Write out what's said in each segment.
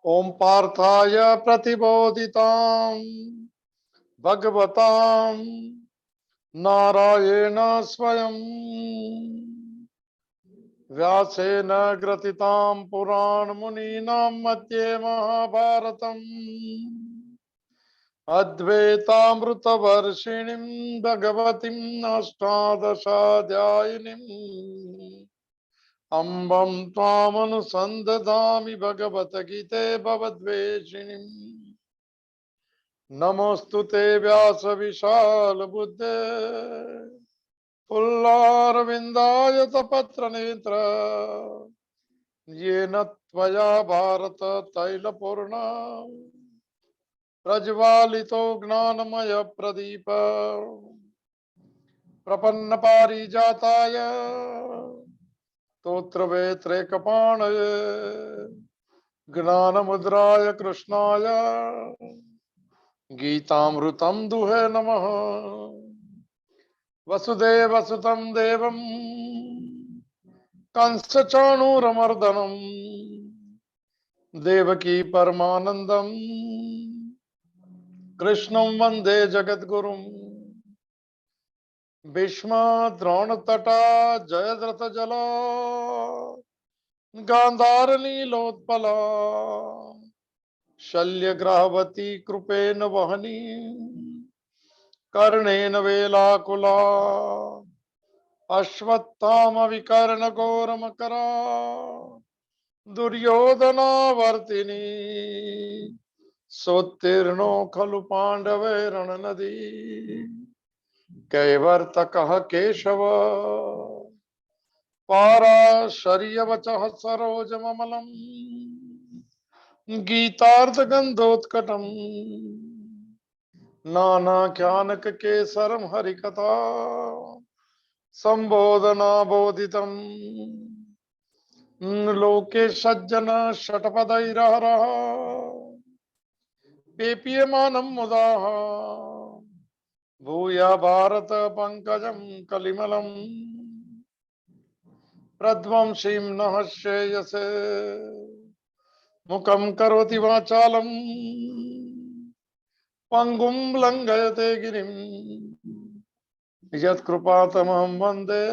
ओम पार्थाय प्रतिबोधितां भगवतां नारायण स्वयं व्यासेन ग्रथितां पुराण मुनीनां मध्ये महाभारतम् अद्वैतामृतवर्षिणीं भगवतीं अष्टादशाध्यायिनीम् अम्बं त्वामनुसन्दधामि भगवद्गीते भवद्वेषिणीम् नमोस्तुते व्यास विशाल बुद्धे पुल्लारविन्दायतपत्र नेत्र येन त्वया भारत तैलपूर्ण प्रज्वालितो ज्ञानमय प्रदीप प्रपन्न पारिजाताय स्तोत्रवेत्रैकपाणये ज्ञानमुद्राय कृष्णाय गीतामृतं दुहे नमः। वसुदेवसुतं देवं कंसचाणूरमर्दनं देवकी परमानन्दं कृष्णं वन्दे जगद्गुरुं भीष्मद्रोणतटा जयद्रथजला गान्धारनीलोत्पला शल्यग्राहवती कृपेण वहनी कर्णेन वेलाकुला अश्वत्थामविकर्णघोरमकरा दुर्योधनावर्तिनी सोत्तीर्णो खलु पाण्डवैरणनदी कैवर्तकः केशव पाराशर्यवचः सरोजममलम् गीतार्धगन्धोत्कटम् नानाख्यानककेसरं हरिकथा संबोधना बोधितम् लोके सज्जन शतपथैरहरः पेपीयमानं मुदाः भूया भारत पंकजं कलिमलं प्रध्वंसीं नः श्रेयसे मुखं करोति वाचालं पंगुं लंघयते गिरिं यत्कृपातमहं वन्दे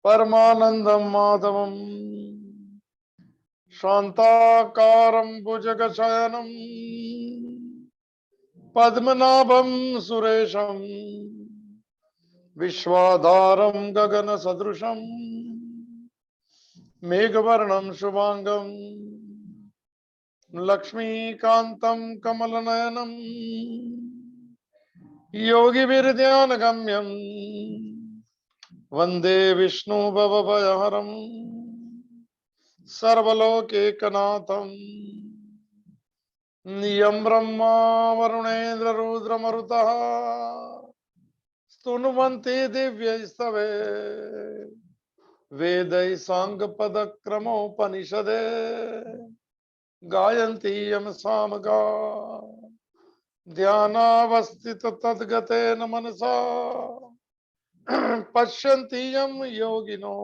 परमानन्दं माधवम् शान्ताकारं भुजगशयनं पद्मनाभं सुरेशं विश्वाधारं गगनसदृशं मेघवर्णं शुभांगं लक्ष्मीकान्तं कमलनयनं योगिभिर्ध्यानगम्यं वन्दे विष्णु भवभयहरं सर्वलोकैकनाथं यं ब्रह्मा वरुणेन्द्र रुद्रमरुतः स्तुनुवन्ति दिव्यैस्तवे वेदैः साङ्गपदक्रमोपनिषदे गायन्ति यं सामगा ध्यानावस्थित तद्गतेन मनसा पश्यन्ति यं योगिनो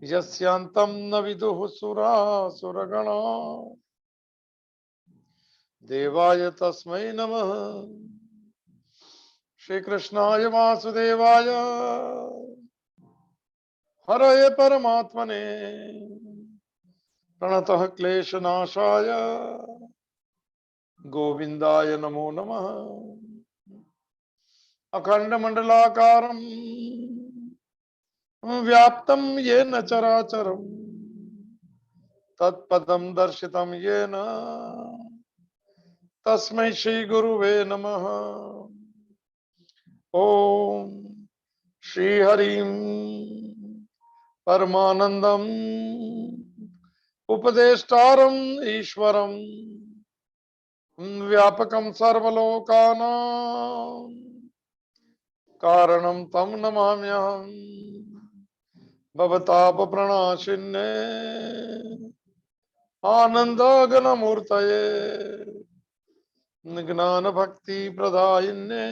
यस्यान्तं न विदुः सुरासुरगणा देवाय तस्मै नमः। श्री कृष्णाय वासुदेवाय हरये परमात्मने प्रणतः क्लेशनाशाय गोविंदाय नमो नमः। अखंडमंडलाकारं व्याप्तं येन चराचरं तत्पदं दर्शितं येन तस्मै श्री गुरुवे नमः। ओम श्री हरिं परमानंदम उपदेष्टारं ईश्वरं व्यापकं सर्वलोकानां कारणं तं नमाम्यहम्। भवतापप्रणाशिन्ने आनन्दाघनमूर्तये ज्ञानभक्तिप्रदायिन्ने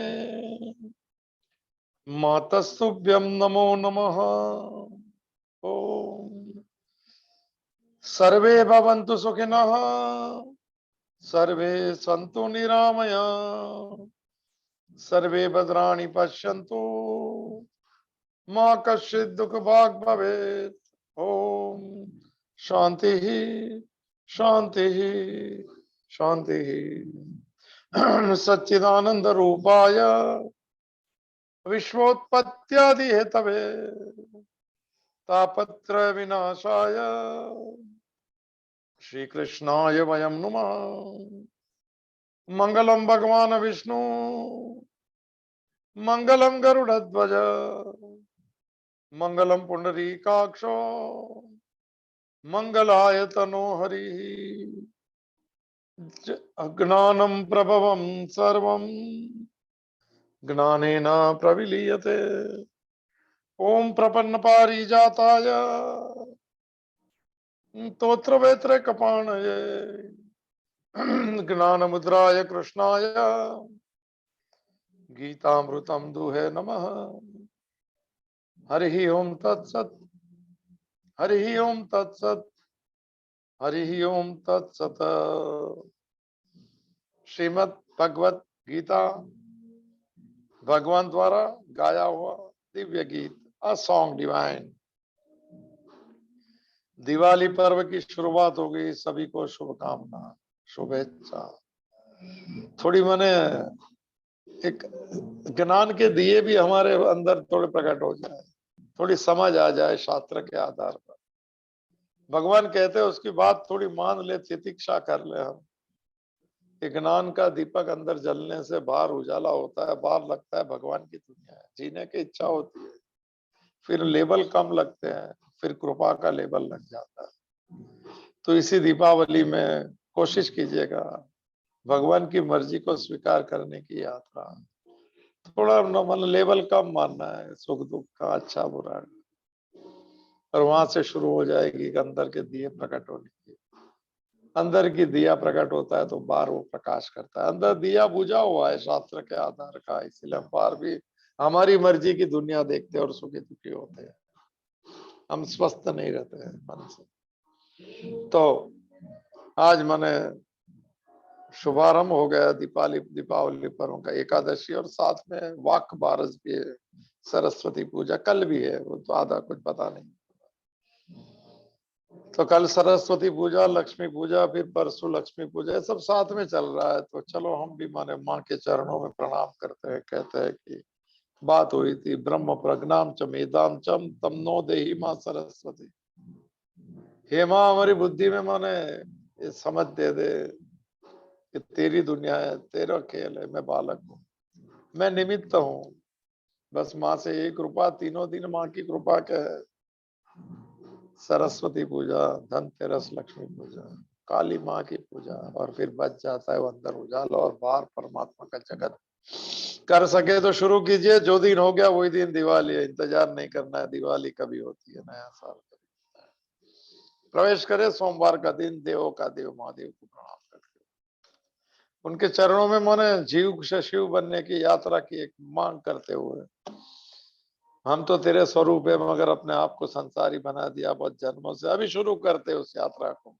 मातस्तुभ्यं नमो नमः। ओम सर्वे भवन्तु सुखिनः, सर्वे सन्तु निरामया, सर्वे भद्राणि पश्यन्तु, मा कश्चित् दुःखभाग् भवेत्। ओम शांति ही शांति ही शांति ही। सच्चिदानंद रूपाय विश्वोत्पत्त्यादि हेतवे तापत्र विनाशाय श्री कृष्णाय वयं नुमः। मंगलम भगवान विष्णु, मंगलम गरुड़ध्वज, मंगलम पुंडरीकाक्षो, मंगलाय तनो हरि। अज्ञानं प्रभवं सर्वं ज्ञानेन प्रविलीयते। ओम प्रपन्न पारिजाताय तोत्रवेत्र कपाणये ज्ञानमुद्राय कृष्णाय गीतामृतं दुहे नमः। हरि ओम तत्सत्, हरि ओम तत्सत्, हरि ओम तत्सत्। श्रीमद् भगवत गीता भगवान द्वारा गाया हुआ दिव्य गीत, अ सॉन्ग डिवाइन। दिवाली पर्व की शुरुआत हो गई, सभी को शुभकामना शुभेच्छा। थोड़ी माने एक ज्ञान के दिए भी हमारे अंदर थोड़े प्रकट हो जाए, थोड़ी समझ आ जाए शास्त्र के आधार पर। भगवान कहते हैं उसकी बात थोड़ी मान ले, तितिक्षा कर ले हम। ज्ञान का दीपक अंदर जलने से बाहर उजाला होता है, बाहर लगता है भगवान की दुनिया है, जीने की इच्छा होती है, फिर लेबल कम लगते हैं, फिर कृपा का लेबल लग जाता है। तो इसी दीपावली में कोशिश कीजिएगा भगवान की मर्जी को स्वीकार करने की यात्रा। थोड़ा मन लेवल कम मानना है, सुख दुख का, अच्छा बुरा, और वहां से शुरू हो जाएगी अंदर के दिए प्रकट होने की। अंदर की दिया प्रकट होता है तो बाहर वो प्रकाश करता है। अंदर दिया बुझा हुआ है शास्त्र के आधार का, इसलिए हम बाहर भी हमारी मर्जी की दुनिया देखते हैं और सुखी दुखी होते हैं, हम स्वस्थ नहीं रहते हैं मन से। तो आज मैंने शुभारंभ हो गया दीपावली पर्व का, एकादशी, और साथ में वाक बारस भी है, सरस्वती पूजा कल भी है, वो तो आधा कुछ पता नहीं। तो कल सरस्वती पूजा, लक्ष्मी पूजा, फिर परसों लक्ष्मी पूजा, सब साथ में चल रहा है। तो चलो हम भी माने माँ के चरणों में प्रणाम करते हैं, कहते हैं कि बात हुई थी ब्रह्म प्रज्ञाम च मेधाम चम तम नो देही माँ सरस्वती। हे माँ हमारी बुद्धि में माने ये समझ दे दे कि तेरी दुनिया है, तेरा खेल है, मैं बालक हूँ, मैं निमित्त हूँ। बस माँ से यही कृपा, तीनों दिन माँ की कृपा के है। सरस्वती पूजा, धनतेरस, लक्ष्मी पूजा, काली माँ की पूजा, और फिर बच जाता है वो अंदर उजाला और बाहर परमात्मा का जगत। कर सके तो शुरू कीजिए, जो दिन हो गया वही दिन दिवाली है, इंतजार नहीं करना है दिवाली कभी होती है, नया साल कभी। प्रवेश करे सोमवार का दिन, देवों का देव महादेव को प्रणाम करके उनके चरणों में माने जीव से शिव बनने की यात्रा की एक मांग करते हुए, हम तो तेरे स्वरूप है मगर अपने आप को संसारी बना दिया बहुत जन्मों से, अभी शुरू करते उस यात्रा को।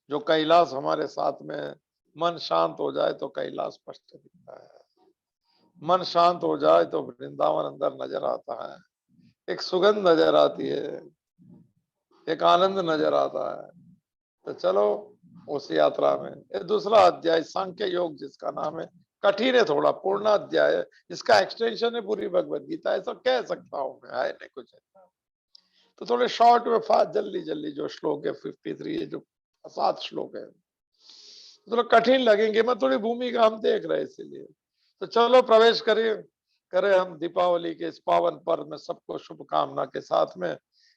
जो कैलाश हमारे साथ में, मन शांत हो जाए तो कैलाश स्पष्ट दिखता है, मन शांत हो जाए तो वृंदावन अंदर नजर आता है, एक सुगंध नजर आती है, एक आनंद नजर आता है। तो चलो उस यात्रा में ये दूसरा अध्याय सांख्य योग, जिसका नाम है, कठिन है थोड़ा, पूर्ण अध्याय है, इसका एक्सटेंशन है पूरी भगवत गीता, ऐसा कह सकता हूँ मैं, है नहीं कुछ। तो थोड़े शॉर्ट में फास्ट जल्दी जल्दी जो श्लोक है 53 है, जो 7 श्लोक है, थोड़ा कठिन लगेंगे, मैं थोड़ी भूमिका हम देख रहे हैं इसीलिए। तो चलो प्रवेश करिए, करें हम दीपावली के इस पावन पर्व में सबको शुभकामना के साथ में,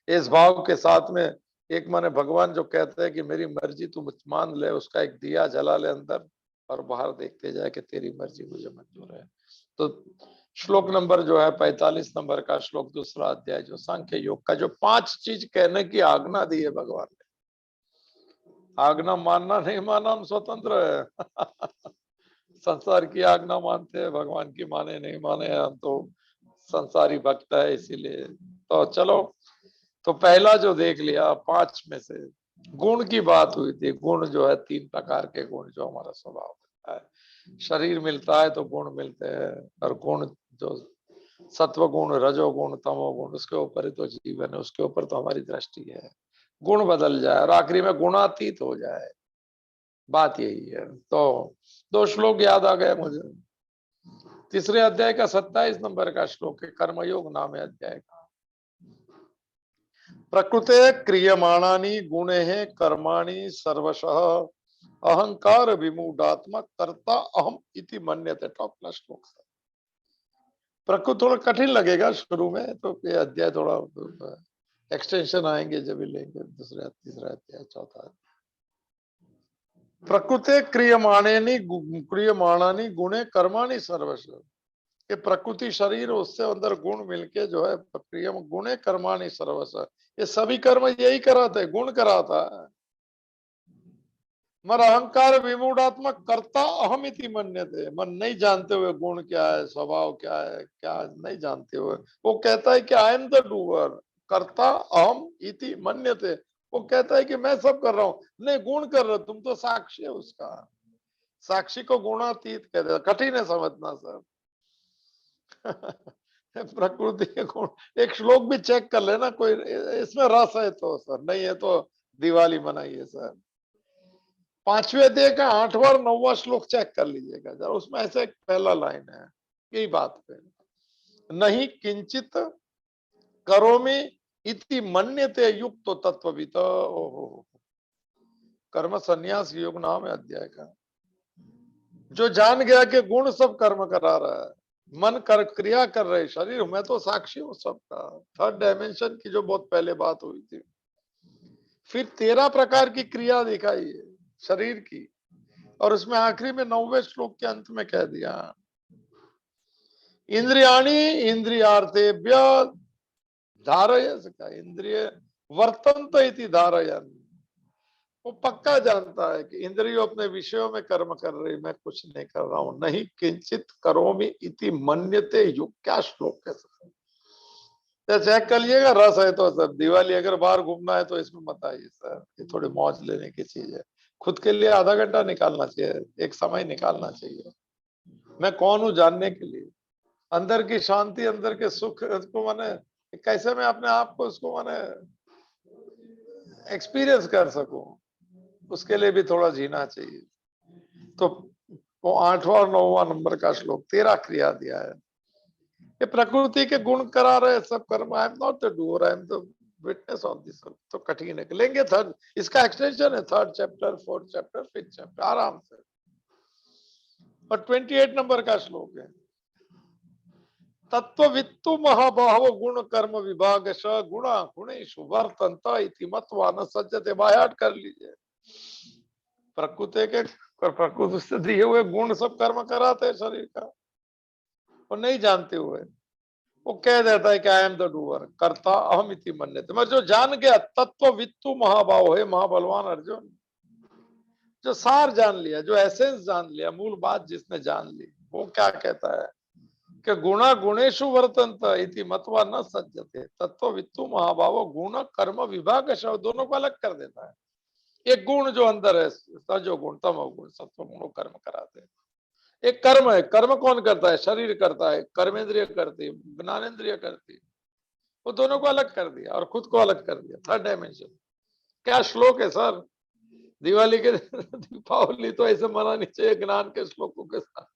इस भाव के साथ में, एक माने भगवान जो कहते हैं कि मेरी मर्जी तू मान ले, उसका एक दिया जला ले अंदर और बाहर देखते जाए कि तेरी मर्जी मुझे मंजूर है। तो श्लोक नंबर जो है 45 नंबर का श्लोक, दूसरा अध्याय, जो सांख्य योग का जो 5 चीज कहने की आज्ञा दी है भगवान ने। आज्ञा मानना नहीं मानना हम स्वतंत्र है। संसार की आज्ञा मानते हैं, भगवान की माने नहीं माने, हम तो संसारी भक्त है इसीलिए। तो चलो, तो पहला जो देख लिया 5 में से, गुण की बात हुई थी। गुण जो है 3 प्रकार के गुण जो हमारा स्वभाव होता है। शरीर मिलता है तो गुण मिलते हैं, और गुण जो सत्व गुण, रजोगुण, तमोगुण, उसके ऊपर ही तो जीवन है, उसके ऊपर तो हमारी दृष्टि है। गुण बदल जाए और आखिरी में गुणातीत हो जाए, बात यही है। तो 2 श्लोक याद आ गए मुझे। तीसरे अध्याय का 27 नंबर का श्लोक है, कर्मयोग नाम है अध्याय का। प्रकृते क्रियमाणानि गुणे कर्माणि सर्वशः अहंकार विमूढ़ात्मक कर्ता अहम इति मन्यते। टॉप क्लास श्लोक है। प्रकृति थोड़ा कठिन लगेगा शुरू में, तो ये अध्याय थोड़ा एक्सटेंशन आएंगे जब भी लेंगे, दूसरा तीसरा अध्याय चौथा। प्रकृते क्रियमाणानि गुणे कर्माणि सर्वश। ये प्रकृति शरीर, उससे अंदर गुण मिलके जो है क्रिया गुणे कर्माणि सर्वश, ये सभी कर्म यही कराते हैं, गुण कराता है। मर अहंकार विमूढ़ात्मक कर्ता अहम इति मन्यते। मन नहीं जानते हुए गुण क्या है, स्वभाव क्या है, क्या नहीं जानते हुए वो कहता है कि आई एम द डूअर, कर्ता अहम इति मन्यते। वो कहता है कि मैं सब कर रहा हूं। नहीं, गुण कर रहे, तुम तो साक्षी है उसका। साक्षी को गुणातीत कहते हैं। कठिन है समझना सर। प्रकृति के गुण, एक श्लोक भी चेक कर लेना, कोई इसमें रस है तो सर, नहीं है तो दिवाली मनाइए सर। 5वें अध्याय का 8वां और 9वां श्लोक चेक कर लीजिएगा जरा, उसमें ऐसे एक पहला लाइन है यही बात पे, नहीं किंचित करोमि इति मन्यते युक्त तत्वविद। ओहो, कर्म संन्यास योग नाम है अध्याय का। जो जान गया कि गुण सब कर्म करा रहा है, मन कर क्रिया कर रहे, शरीर मैं तो साक्षी हूं सबका। थर्ड डायमेंशन की जो बहुत पहले बात हुई थी। फिर 13 प्रकार की क्रिया दिखाई है शरीर की, और उसमें आखिरी में 9वें श्लोक के अंत में कह दिया, इंद्रियाणी इंद्रियार्थेभ्य धारय सका, इंद्रिय वर्तन्त इति धारयन। वो पक्का जानता है कि इंद्रियों अपने विषयों में कर्म कर रही, मैं कुछ नहीं कर रहा हूं। नहीं किंचित करोमि इति मन्यते युक्त। क्या श्लोक है सर, चेक कर लीजिएगा, रस है तो सर। दिवाली अगर बाहर घूमना है तो इसमें मत आइए सर, ये थोड़ी मौज लेने की चीज है। खुद के लिए आधा घंटा निकालना चाहिए, एक समय निकालना चाहिए। मैं कौन हूं जानने के लिए, अंदर की शांति, अंदर के सुख को मैंने कैसे मैं अपने आप को उसको मैंने एक्सपीरियंस कर सकूं, उसके लिए भी थोड़ा जीना चाहिए। तो वो 8वां और 9वां नंबर का श्लोक 13 क्रिया दिया है। ये प्रकृति के गुण करा रहे सब कर्म। I am not the doer, I am the witness of this. तो कठिन है, लेंगे थर्ड, इसका एक्सटेंशन है 3rd chapter, 4th chapter, 5th chapter, आराम से। और 28 नंबर का श्लोक है, तत्ववित्तु महाबाहो गुण कर्म विभाग स गुणा गुणेषु वर्तन्त इति मत्वा न सज्जते। बायाट कर लीजिए। प्रकृति के, प्रकृति से दिए हुए गुण सब कर्म कराते हैं शरीर का, और नहीं जानते हुए वो कह देता है कि आई एम द डूअर, कर्ता अहम इति मन्यते। मैं जो जान गया, तत्ववित्तु महाबाहो, है महाबलवान अर्जुन, जो सार जान लिया, जो एसेंस जान लिया, मूल बात जिसने जान ली, वो क्या कहता है कि गुणा गुणेशु वर्तन्त इति मत्वा न सज्जते। तत्ववित्तु महाभावो गुण कर्म विभाग शव, दोनों को अलग कर देता है। एक गुण जो अंदर है, सजो गुण तमो गुण, सत्व गुण कर्म कराते हैं। एक कर्म है, कर्म कौन करता है, शरीर करता है, कर्मेंद्रिय करती है, ज्ञानेन्द्रिय करती है। वो दोनों को अलग कर दिया और खुद को अलग कर दिया। 3rd dimension. क्या श्लोक है सर, दिवाली के दीपावली तो ऐसे मनानी चाहिए ज्ञान के श्लोकों के साथ।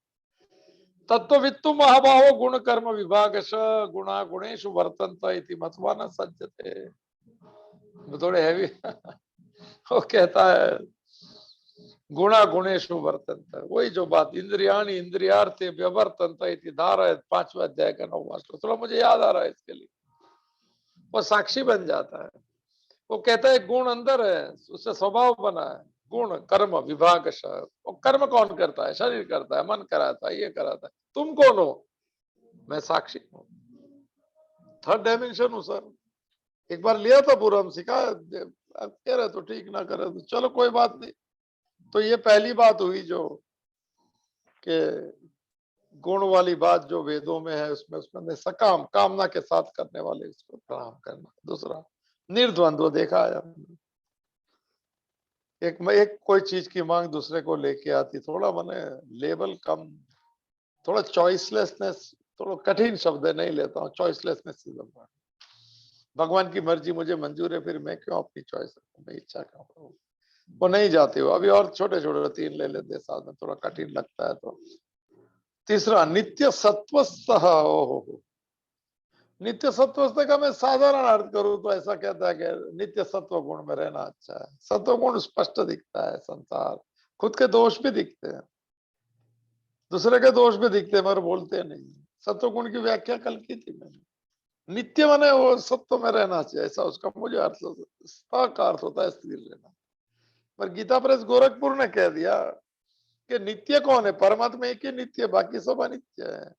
तत्ववित्तु महाबाहो गुण कर्म विभाग गुणा गुणेशु वर्तन्त इति मत्वा न सज्जते। थोड़े हैवी। वो कहता है गुणा गुणेशु वर्तन्त, वही जो बात, इंद्रियाणी इंद्रियार्थे व्यवर्तन्त इति धारय, 5वें अध्याय का 9वां श्लोक। थोड़ा मुझे याद आ रहा है इसके लिए। वो साक्षी बन जाता है। वो कहता है गुण अंदर है, उससे स्वभाव बना है। गुण कर्म विभाग वो कर्म कौन करता है, शरीर करता है, मन कराता है, ये कराता है। तुम कौन हो, मैं साक्षी हूं। 3rd डायमेंशन हूं सर। एक बार लिया था पूरा, हम सिखा, कह रहे तो ठीक, ना करे तो चलो कोई बात नहीं। तो ये पहली बात हुई जो कि गुण वाली बात जो वेदों में है, उसमें सकाम कामना के साथ करने वाले उसको प्रणाम करना। दूसरा निर्द्वंद्व देखा है हमने। एक कोई चीज की मांग दूसरे को लेके आती, थोड़ा मैंने लेवल कम, थोड़ा चॉइसलेसनेस, थोड़ा कठिन शब्द है, नहीं लेता हूँ, चॉइसलेसनेस इज द। भगवान की मर्जी मुझे मंजूर है, फिर मैं क्यों अपनी चॉइस रखूं, मैं इच्छा क्यों करूं। वो नहीं जाती हो। अभी और छोटे छोटे 3 ले लेते साधन, थोड़ा कठिन लगता है तो। तीसरा नित्य सत्वस्थ, ओहो, नित्य सत्वस्थ का मैं साधारण अर्थ करूं तो ऐसा कहता है कि नित्य सत्व गुण में रहना अच्छा है। सत्व गुण स्पष्ट दिखता है संसार, खुद के दोष भी दिखते हैं, दूसरे के दोष भी दिखते हैं, मगर बोलते नहीं। सत्व गुण की व्याख्या कल की थी मैंने। नित्य माने वो सत्व में रहना चाहिए, ऐसा उसका मुझे अर्थ, का अर्थ होता है स्थिर रहना। पर गीता प्रेस गोरखपुर ने कह दिया कि नित्य कौन है, परमात्मा एक ही नित्य, बाकी सब अनित्य है।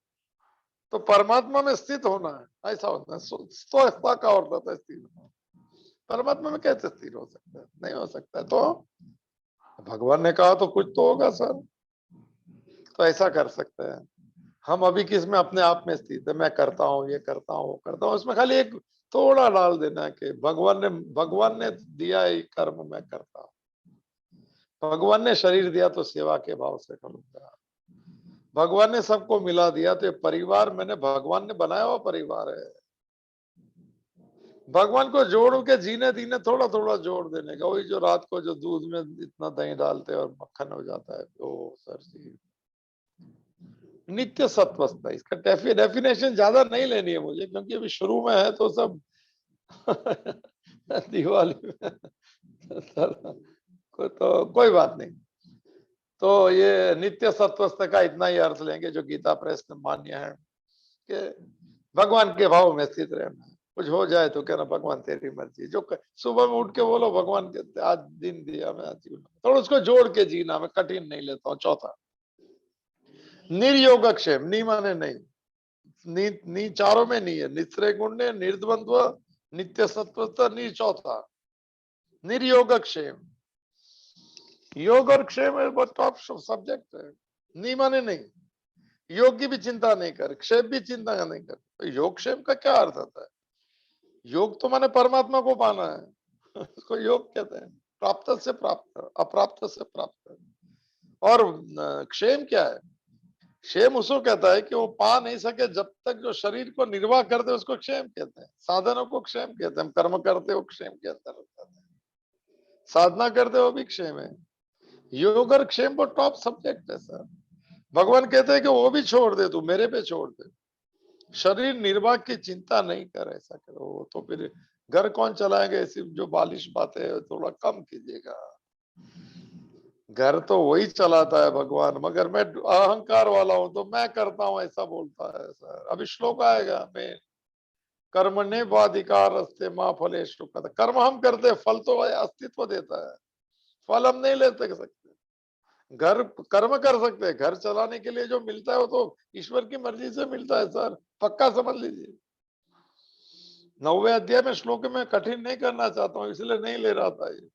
तो परमात्मा में स्थित होना है, ऐसा होता है। स्वस्थता का अर्थ होता है स्थिर होना। परमात्मा में कैसे स्थिर हो सकता है, नहीं हो सकता है। तो भगवान ने कहा तो कुछ तो होगा सर, तो ऐसा कर सकते हैं हम। अभी किस में अपने आप में स्थित है, मैं करता हूँ, ये करता हूँ, वो करता हूँ, उसमें खाली एक थोड़ा डाल देना है कि भगवान ने दिया ये कर्म मैं करता हूँ। भगवान ने शरीर दिया तो सेवा के भाव से करूंगा। भगवान ने सबको मिला दिया तो ये परिवार मैंने भगवान ने बनाया हुआ परिवार है। भगवान को जोड़ के जीने दीने, थोड़ा थोड़ा जोड़ देने का। वही जो रात को जो दूध में इतना दही डालते हैं और मक्खन हो जाता है, ओ सर जी। नित्य सत्वस्थ, इसका डेफिनेशन ज्यादा नहीं लेनी है मुझे, क्योंकि अभी शुरू में है तो सब दिवाली में तो कोई बात नहीं। तो ये नित्य सत्वस्थ का इतना ही अर्थ लेंगे जो गीता प्रेस में मान्य है कि भगवान के भाव में स्थित रहना। कुछ हो जाए तो कहना भगवान तेरी मर्जी, जो सुबह में उठ के बोलो भगवान के आज दिन दिया मैं, आज जीवन थोड़ा उसको जोड़ के जीना, मैं कठिन नहीं लेता हूँ। चौथा निर्योगक्षेम, नी माने नहीं, नी चारों में नहीं है, निश्चय गुण ने निर्द्वंद्व नित्य सत्वस्थ, नी चौथा निर्योगक्षेम। योग और क्षेम टॉप सब्जेक्ट है। नी माने नहीं, योग की भी चिंता नहीं कर, क्षेम भी चिंता नहीं कर। तो योग क्षेम का क्या अर्थ होता है? योग तो माने परमात्मा को पाना है उसको योग कहते हैं। प्राप्त से प्राप्त, अप्राप्त से प्राप्त। और क्षेम क्या है? क्षेम उसको कहता है कि वो पा नहीं सके जब तक जो शरीर को निर्वाह करते उसको क्षेम कहते हैं। साधनों को क्षेम कहते हैं। हम कर्म करते हो क्षेम के अंदर होता है, साधना करते हो भी क्षेम है। योग और क्षेम को टॉप सब्जेक्ट है सर। भगवान कहते हैं कि वो भी छोड़ दे, तू मेरे पे छोड़ दे, शरीर निर्वाह की चिंता नहीं कर, ऐसा करो। तो फिर घर कौन चलाएंगे? ऐसी जो बालिश बातें थोड़ा कम कीजिएगा। घर तो वही चलाता है भगवान, मगर मैं अहंकार वाला हूं तो मैं करता हूं, ऐसा बोलता है सर। अभी श्लोक आएगा में कर्मण्ये वाधिकार अस्ते मां फलेषु कदाचन। कर्म हम करते हैं, फल तो अस्तित्व देता है, फल हम नहीं ले सकते। घर कर्म कर सकते हैं, घर चलाने के लिए जो मिलता है वो तो ईश्वर की मर्जी से मिलता है सर, पक्का समझ लीजिए। 9वें अध्याय में श्लोक में कठिन नहीं करना चाहता हूँ, इसलिए नहीं ले रहा था ये।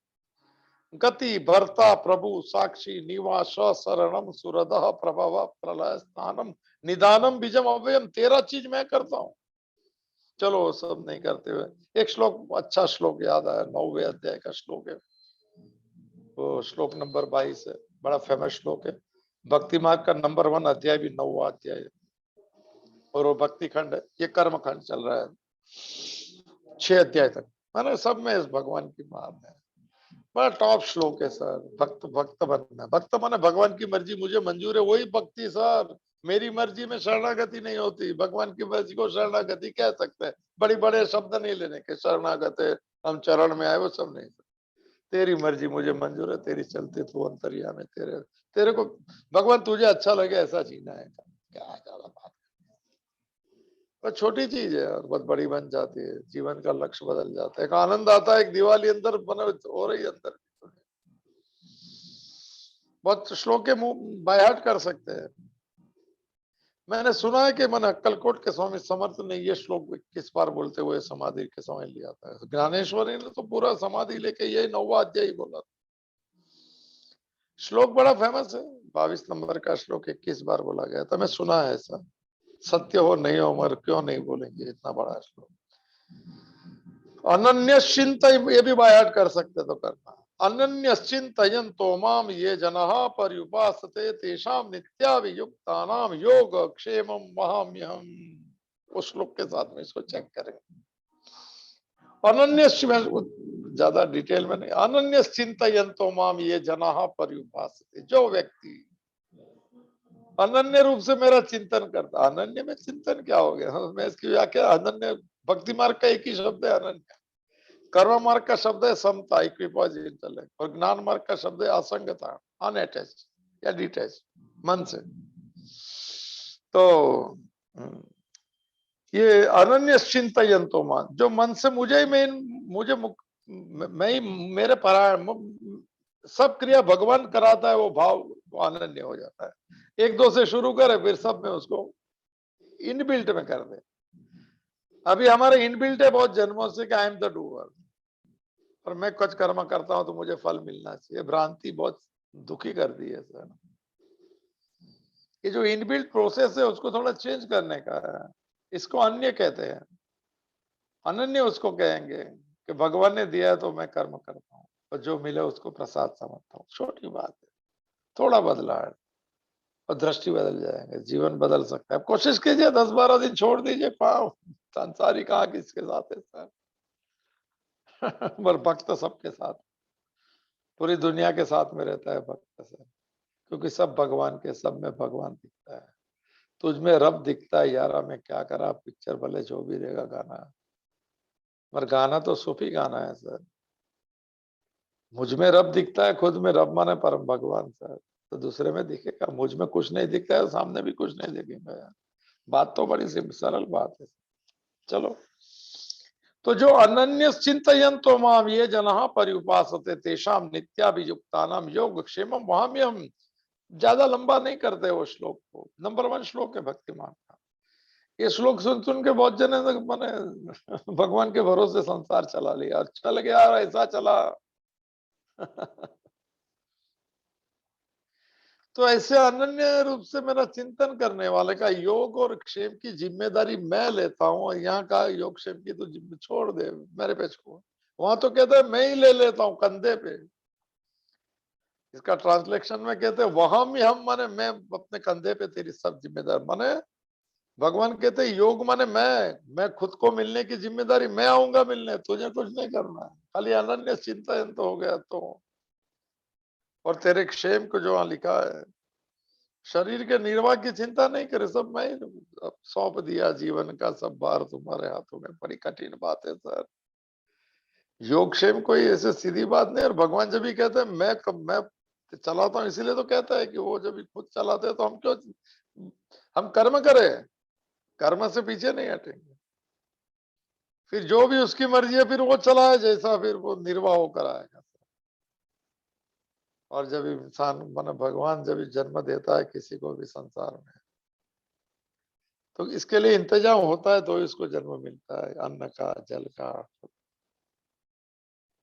गति भरता प्रभु साक्षी निवास शरणम सुरद प्रभव प्रलय स्थानम निदानम बीजम अव्ययम। 13 चीज मैं करता हूँ। चलो सब नहीं करते हुए एक श्लोक, अच्छा श्लोक याद आया, 9वें अध्याय का श्लोक है, वो श्लोक नंबर 22 है, बड़ा फेमस श्लोक है। भक्ति मार्ग का नंबर 1 अध्याय भी 9वां अध्याय है, और वो भक्ति खंड है, ये कर्म खंड चल रहा है 6 अध्याय तक। मैंने सब में इस भगवान की मान है, बड़ा टॉप श्लोक है सर। भक्त भक्त बनना, भक्त माने भगवान की मर्जी मुझे मंजूर है, वही भक्ति सर। मेरी मर्जी में शरणागति नहीं होती, भगवान की मर्जी को शरणागति कह सकते हैं। बड़ी बड़े शब्द नहीं लेने के, शरणागत है हम चरण में आए, वो सब नहीं। तेरी मर्जी मुझे मंजूर है, तेरी चलती तू अंतर्यामी, तेरे तेरे को भगवान तुझे अच्छा लगे ऐसा जीना है। क्या ज्यादा बात, पर छोटी चीज है और बहुत बड़ी बन जाती है, जीवन का लक्ष्य बदल जाता है। एक आनंद आता है, एक दिवाली अंदर बने हो रही है अंदर। बहुत श्लोक के मुंह बाय हार्ट कर सकते हैं। मैंने सुना है कि मन अक्कलकोट के स्वामी समर्थ ने ये श्लोक 21 बार बोलते हुए समाधि के समय लिया था। ज्ञानेश्वरी ने तो पूरा समाधि लेके यही 9वां अध्याय बोला था। श्लोक बड़ा फेमस है, 22 नंबर का श्लोक 21 बार बोला गया था, मैं सुना है ऐसा। सत्य हो नहीं हो मगर क्यों नहीं बोलेंगे, इतना बड़ा श्लोक। अनन्य चिंता ये भी बायात कर सकते तो करना। अनन्यश्चिन्तयन्तो माम ये जनः पर्युपासते तेषां नित्याभियुक्तानां योग क्षेमं वहाम्यहम्। उस श्लोक के साथ में इसको चेक करें। अनन्य, ज्यादा डिटेल में नहीं, अनन्य चिंतयन्तो माम ये जनाः पर्युपासते, जो व्यक्ति अनन्य रूप से मेरा चिंतन करता। अनन्य में चिंतन क्या हो गया? मैं इसकी व्याख्या, अनन्य भक्ति मार्ग का एक ही शब्द है अनन्य। कर्म मार्ग का शब्द है समता, इक्विपोज, इंटेलेक्ट, और ज्ञान मार्ग का शब्द है असंगता, अनअटैच्ड या डिटैच, मन से। तो ये अनन्य चिंतयन्तो मान, जो मन से मुझे ही मैं ही मेरे परायण, सब क्रिया भगवान कराता है, वो भाव वो अनन्य हो जाता है। एक दो से शुरू करे, फिर सब में उसको इनबिल्ट में कर दे। अभी हमारे इनबिल्ट है बहुत जन्मों से कि आई एम द डूअर, और मैं कुछ कर्म करता हूं तो मुझे फल मिलना चाहिए। भ्रांति बहुत दुखी कर दी है सर। ये जो इनबिल्ट प्रोसेस है उसको थोड़ा चेंज करने का है। इसको अन्य कहते हैं। अनन्य उसको कहेंगे कि भगवान ने दिया है तो मैं कर्म करता हूँ, और जो मिले उसको प्रसाद समझता हूँ। छोटी बात है, थोड़ा बदलाव और दृष्टि बदल जाएंगे, जीवन बदल सकता है। कोशिश कीजिए, 10-12 दिन छोड़ दीजिए पाओ, संसारी कहाँ किसके साथ है सर। पर भक्त सबके साथ, पूरी दुनिया के साथ में रहता है भक्त सर, क्योंकि सब भगवान के, सब में भगवान दिखता है। तुझमें रब दिखता है यारा, मैं क्या करा, पिक्चर भले जो भी देगा गाना, पर गाना तो सूफी गाना है सर। मुझ में रब दिखता है, खुद में रब माने परम भगवान सर, तो दूसरे में दिखेगा। मुझ में कुछ नहीं दिखता है, सामने भी कुछ नहीं दिखेगा यार। बात तो बड़ी सरल बात है। चलो, तो जो अनन्य चिंतयन्तो माम ये जनः पर्युपासते तेषां नित्याभियुक्तानां योगक्षेमं वहाम्यहम्। ज्यादा लंबा नहीं करते वो श्लोक को, नंबर 1 श्लोक है भक्ति मार्ग का। ये श्लोक सुन सुन के बहुत जने मैंने भगवान के भरोसे संसार चला लिया, चल गया ऐसा चला। तो ऐसे अनन्य रूप से मेरा चिंतन करने वाले का योग और क्षेम की जिम्मेदारी मैं लेता हूँ, और यहाँ का योग क्षेम की तो छोड़ दे, मेरे पे छोड़। वहां तो कहते हैं मैं ही ले लेता हूँ कंधे पे। इसका ट्रांसलेशन में कहते हैं वहां भी हम, माने मैं अपने कंधे पे तेरी सब जिम्मेदार, माने भगवान कहते हैं योग माने मैं खुद को मिलने की जिम्मेदारी मैं आऊंगा मिलने, तुझे कुछ नहीं करना है, खाली अनन्य चिंतन तो हो गया तो। और तेरे क्षेम को जो वहां लिखा है, शरीर के निर्वाह की चिंता नहीं करे, सब मैं सौंप दिया जीवन का सब भार तुम्हारे हाथों में। बड़ी कठिन बात है सर। योगक्षेम कोई ऐसे सीधी बात नहीं। और भगवान जब भी कहते हैं मैं चलाता हूँ, इसीलिए तो कहता है कि वो जब भी खुद चलाते हैं तो हम क्यों, हम कर्म करें, कर्म से पीछे नहीं हटेंगे। फिर जो भी उसकी मर्जी है फिर वो चलाए, जैसा फिर वो निर्वाह होकर आएगा। और जब इंसान माने भगवान जब जन्म देता है किसी को भी संसार में, तो इसके लिए इंतजाम होता है, तो इसको जन्म मिलता है, अन्न का, जल का।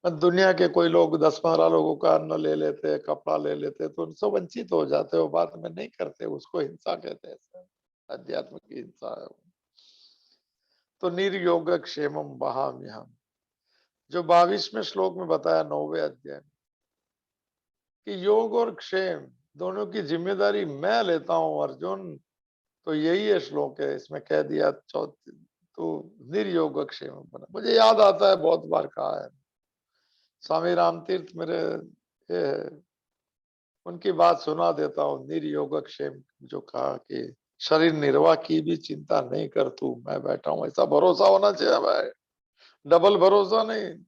दुनिया के कोई लोग 10-15 लोगों का अन्न ले लेते, कपड़ा ले लेते, तो उनसे वंचित हो जाते हो, बाद में नहीं करते, उसको हिंसा कहते हैं। अध्यात्म की हिंसा है। तो निर्योग क्षेमम वहाम्यहम्, जो 22वें श्लोक में बताया 9वें अध्याय में, कि योग और क्षेम दोनों की जिम्मेदारी मैं लेता हूं अर्जुन। तो यही है श्लोक है, इसमें कह दिया तो निर्योग क्षेम बना। मुझे याद आता है, बहुत बार कहा है, स्वामी राम तीर्थ मेरे ये है, उनकी बात सुना देता हूँ। निर्योग क्षेम जो कहा कि शरीर निर्वाह की भी चिंता नहीं कर तू, मैं बैठा हूं, ऐसा भरोसा होना चाहिए भाई। डबल भरोसा नहीं,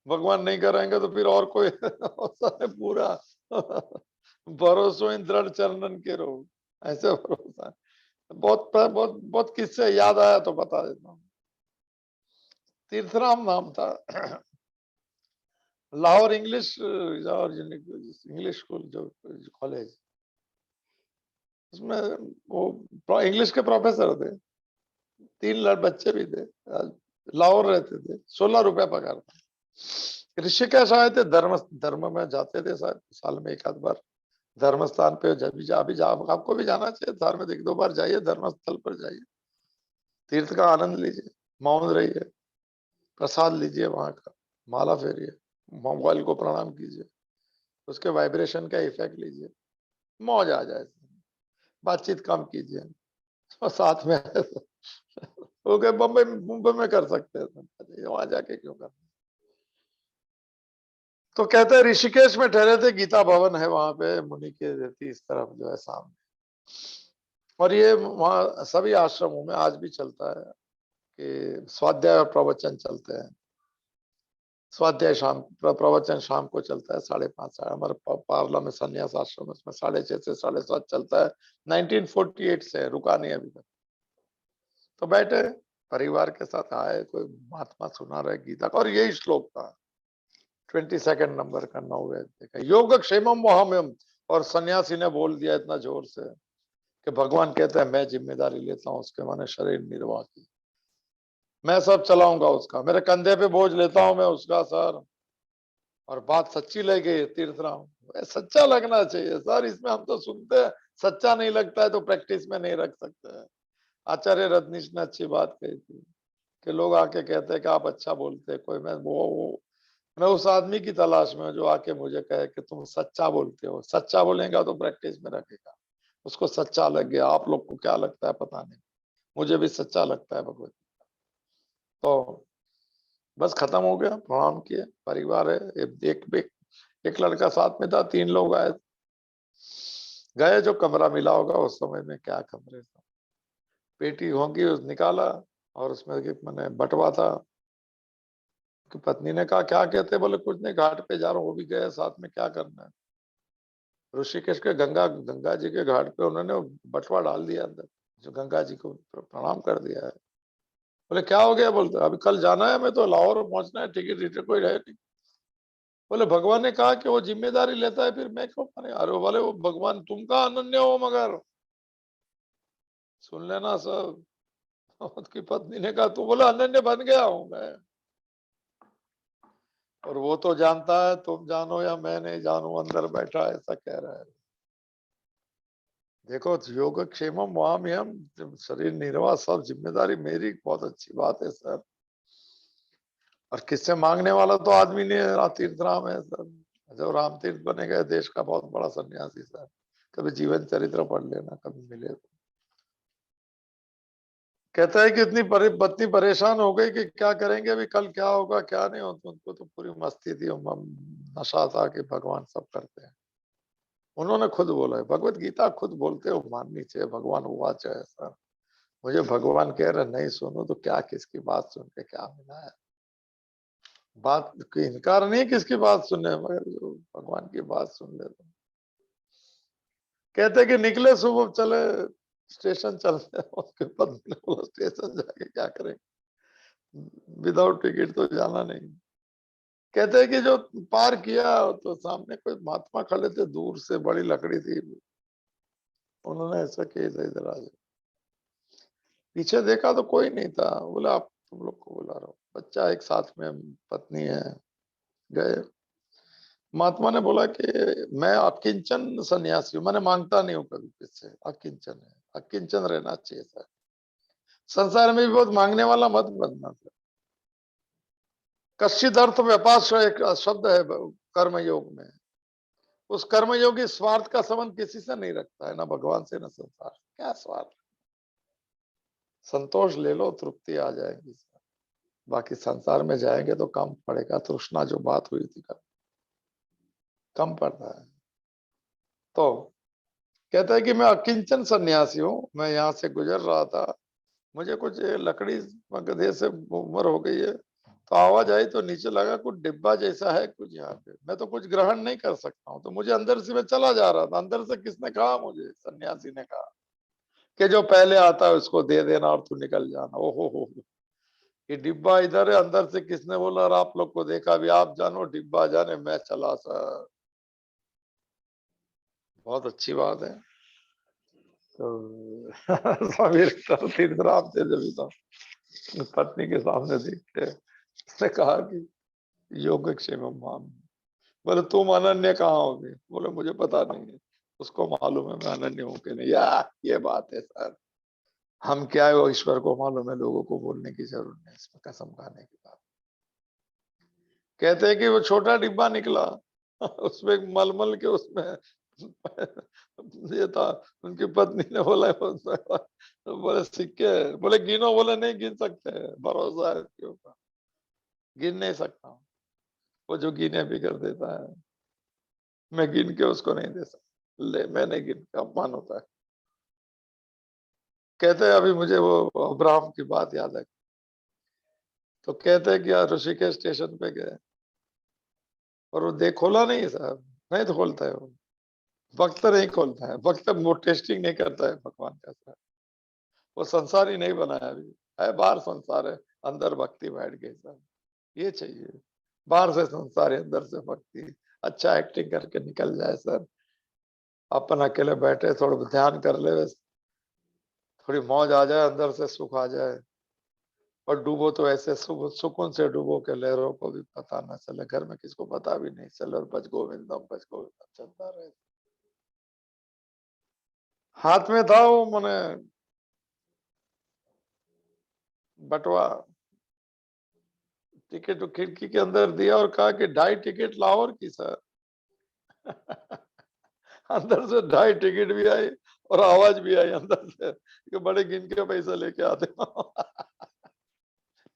भगवान नहीं करेंगे तो फिर और कोई होता है पूरा। भरोसो इन दृढ़ चरणन के रो, ऐसे भरोसा। बहुत बहुत बहुत किस्से याद आया तो बता देता हूँ। तीर्थराम नाम था, लाहौर इंग्लिश इंग्लिश स्कूल जो कॉलेज, उसमें वो इंग्लिश के प्रोफेसर थे। 3 बच्चे भी थे, लाहौर रहते थे, 16 रुपया पगार था। ऋषिकेश आए थे, धर्म धर्म में जाते थे शायद साल में एक आध बार। धर्म स्थान पे जब भी अभी आपको भी जाना चाहिए, साल में 1-2 बार जाइए, धर्म स्थल पर जाइए, तीर्थ का आनंद लीजिए, मौन रहिए, प्रसाद लीजिए वहां का, माला फेरिए। मोबाइल को प्रणाम कीजिए, उसके वाइब्रेशन का इफेक्ट लीजिए, मौज आ जाए। बातचीत कम कीजिए और साथ में वो क्या बम्बई मुंबई में कर सकते हैं, वहां जाके क्यों कर। तो कहते हैं ऋषिकेश में ठहरे थे, गीता भवन है वहां पे मुनि के रहती इस तरफ जो है सामने। और ये वहाँ सभी आश्रमों में आज भी चलता है कि स्वाध्याय और प्रवचन चलते हैं। स्वाध्याय शाम, प्रवचन शाम को चलता है 5:30 हमारे पार्ला में संन्यास आश्रम, उसमें 6:30 से 7:30 चलता है। 1948 से रुका नहीं अभी तक। तो बैठे परिवार के साथ आए, कोई महात्मा सुना रहे गीता का, और यही श्लोक था 22 नंबर का 9वें का, योग क्षेमम वहाम्यम। और सन्यासी ने बोल दिया इतना जोर से कि भगवान कहते हैं मैं जिम्मेदारी लेता हूँ उसके, माने शरीर निर्वाह की, मैं सब चलाऊंगा उसका, मेरे कंधे पे बोझ लेता हूं मैं उसका सर। और बात सच्ची लग गई तीर्थराम, सच्चा लगना चाहिए सर, इसमें हम तो सुनते हैं, सच्चा नहीं लगता है तो प्रैक्टिस में नहीं रख सकते हैं। आचार्य रजनीश ने अच्छी बात कही थी कि लोग आके कहते हैं कि आप अच्छा बोलते हैं, कोई मैं उस आदमी की तलाश में जो आके मुझे कहे कि तुम सच्चा बोलते हो। सच्चा बोलेगा तो प्रैक्टिस में रखेगा, उसको सच्चा लग गया। आप लोग को क्या लगता है पता नहीं, मुझे भी सच्चा लगता है भगवत। तो बस खत्म हो गया, प्रणाम किए, परिवार है, एक लड़का साथ में था, 3 लोग आए, गए, जो कमरा मिला होगा उस समय में, क्या कमरे था, पेटी होंगी उस निकाला, और उसमें मैंने बटवा था। कि पत्नी ने कहा क्या कहते, बोले कुछ नहीं, घाट पे जा रहा हूँ, वो भी गए साथ में, क्या करना है। ऋषिकेश के गंगा गंगा जी के घाट पे उन्होंने बटवा डाल दिया अंदर, जो गंगा जी को प्रणाम कर दिया है। बोले क्या हो गया, बोलते अभी कल जाना है, मैं तो लाहौर पहुंचना है, टिकट टिकट कोई है नहीं। बोले भगवान ने कहा कि वो जिम्मेदारी लेता है, फिर मैं क्यों माने। अरे बोले वो भगवान तुम का अनन्य हो, मगर सुन लेना सब। उसकी पत्नी ने कहा तू, बोला अनन्य बन गया हूं मैं, और वो तो जानता है, तुम जानो या मैं नहीं जानू, अंदर बैठा ऐसा कह रहा है। देखो योग क्षेमम वहां हम, शरीर निर्वाह सब जिम्मेदारी मेरी, बहुत अच्छी बात है सर। और किससे मांगने वाला तो आदमी नहीं, तीर्थ राम है सर, जो राम तीर्थ बने गए, देश का बहुत बड़ा सन्यासी सर। कभी जीवन चरित्र पढ़ लेना, कभी मिले तो। कहता है कि इतनी पत्नी परेशान हो गई कि क्या करेंगे, अभी कल क्या होगा क्या नहीं होता, उनको तो पूरी मस्ती थी, नशा था कि भगवान सब करते हैं। उन्होंने खुद बोला है, भगवत गीता खुद बोलते हो, माननी चाहिए, भगवान हुआ चाहे सर। मुझे भगवान कह रहे नहीं सुनो तो क्या, किसकी बात सुन के क्या मिला है। बात की इनकार नहीं किसकी बात सुनने, मगर जो भगवान की बात सुन ले तो। कहते कि निकले सुबह, चले स्टेशन चलते हैं। उसके पत्नी ने बोला स्टेशन जाके क्या करेंगे, विदाउट टिकट तो जाना नहीं। कहते हैं कि जो पार किया तो सामने कोई महात्मा खड़े थे, दूर से बड़ी लकड़ी थी, उन्होंने ऐसा किया था, इधर आ जाओ। पीछे देखा तो कोई नहीं था, बोला आप तुम लोग को बुला रहा हूँ, बच्चा एक साथ में, पत्नी है, गए। महात्मा ने बोला कि मैं अकिंचन सन्यासी हूँ, मैंने मांगता नहीं हूँ कभी किससे, अकिंचन है, अकिंचन रहना चाहिए सर। संसार में भी बहुत मांगने वाला मत बनना सर। कश्चित अर्थ व्यापार एक शब्द है कर्म योग में, उस कर्म योगी स्वार्थ का संबंध किसी से नहीं रखता है, ना भगवान से ना संसार, क्या स्वार्थ। संतोष ले लो, तृप्ति आ जाएगी। बाकी संसार में जाएंगे तो कम पड़ेगा, तृष्णा जो बात हुई थी कम पड़ता है। तो कहता है कि मैं अकिंचन सन्यासी हूँ, मैं यहाँ से गुजर रहा था, मुझे कुछ लकड़ी गधे से उम्र हो गई है, तो आवाज आई तो नीचे लगा कुछ डिब्बा जैसा है कुछ यहाँ पे, मैं तो कुछ ग्रहण नहीं कर सकता हूँ, तो मुझे अंदर से मैं चला जा रहा था, अंदर से किसने कहा मुझे, सन्यासी ने कहा कि जो पहले आता है उसको दे देना और तू निकल जाना। ओहो हो, ये डिब्बा इधर है, अंदर से किसने बोला, और आप लोग को देखा, अभी आप जानो डिब्बा जाने, मैं चला सर। बहुत अच्छी बात है। तो स्वामी तीर्थराम थे जब तो पत्नी के सामने देखते हैं, उसने कहा कि योगक्षेम माम। बोले तुम अनन्य कहाँ होगे, बोले मुझे पता नहीं है, उसको मालूम है मैं अनन्य हूँ कि नहीं। या ये बात है सर, हम क्या है वो ईश्वर को मालूम है, लोगों को बोलने की जरूरत नहीं, इसमें कसम खाने की बात। कहते हैं कि वो छोटा डिब्बा निकला उसमें मलमल के उसमें ये था। उनकी पत्नी ने बोला तो बोले सिक्के, बोले गिनो, बोले नहीं गिन सकते, भरोसा है इसके ऊपर, गिन नहीं सकता हूँ। वो जो गिने भी कर देता है, मैं गिन के उसको नहीं दे सकता, ले मैं नहीं गिन के, अपमान होता है। कहते हैं अभी मुझे वो अब्राहम की बात याद है। तो कहते हैं कि यार ऋषिकेश स्टेशन पे गए और वो देख खोला नहीं साहब, नहीं तो खोलता है वो, वक्त नहीं खोलता है, वक्त वो टेस्टिंग नहीं करता है भगवान का साहब। वो संसार ही नहीं बनाया अभी, है बाहर संसार है, अंदर भक्ति बैठ गई साहब। ये चाहिए, बाहर से संसार है, अंदर से भक्ति। अच्छा एक्टिंग करके निकल जाए सर, अपन अकेले बैठे थोड़ा ध्यान कर ले, थोड़ी मौज आ जाए, अंदर से सुख आ जाए। और डूबो तो ऐसे सुकून से डूबो के लहरों को भी पता ना चले, घर में किसको पता भी नहीं चले, और बच गोविंदम चलता रहे। हाथ में था वो मैंने बटवा, टिकट खिड़की के अंदर दिया और कहा कि 2.5 टिकट लाहौर की सर। अंदर से 2.5 टिकट भी आई और आवाज भी आई अंदर से कि बड़े गिन के पैसा लेके आते हो।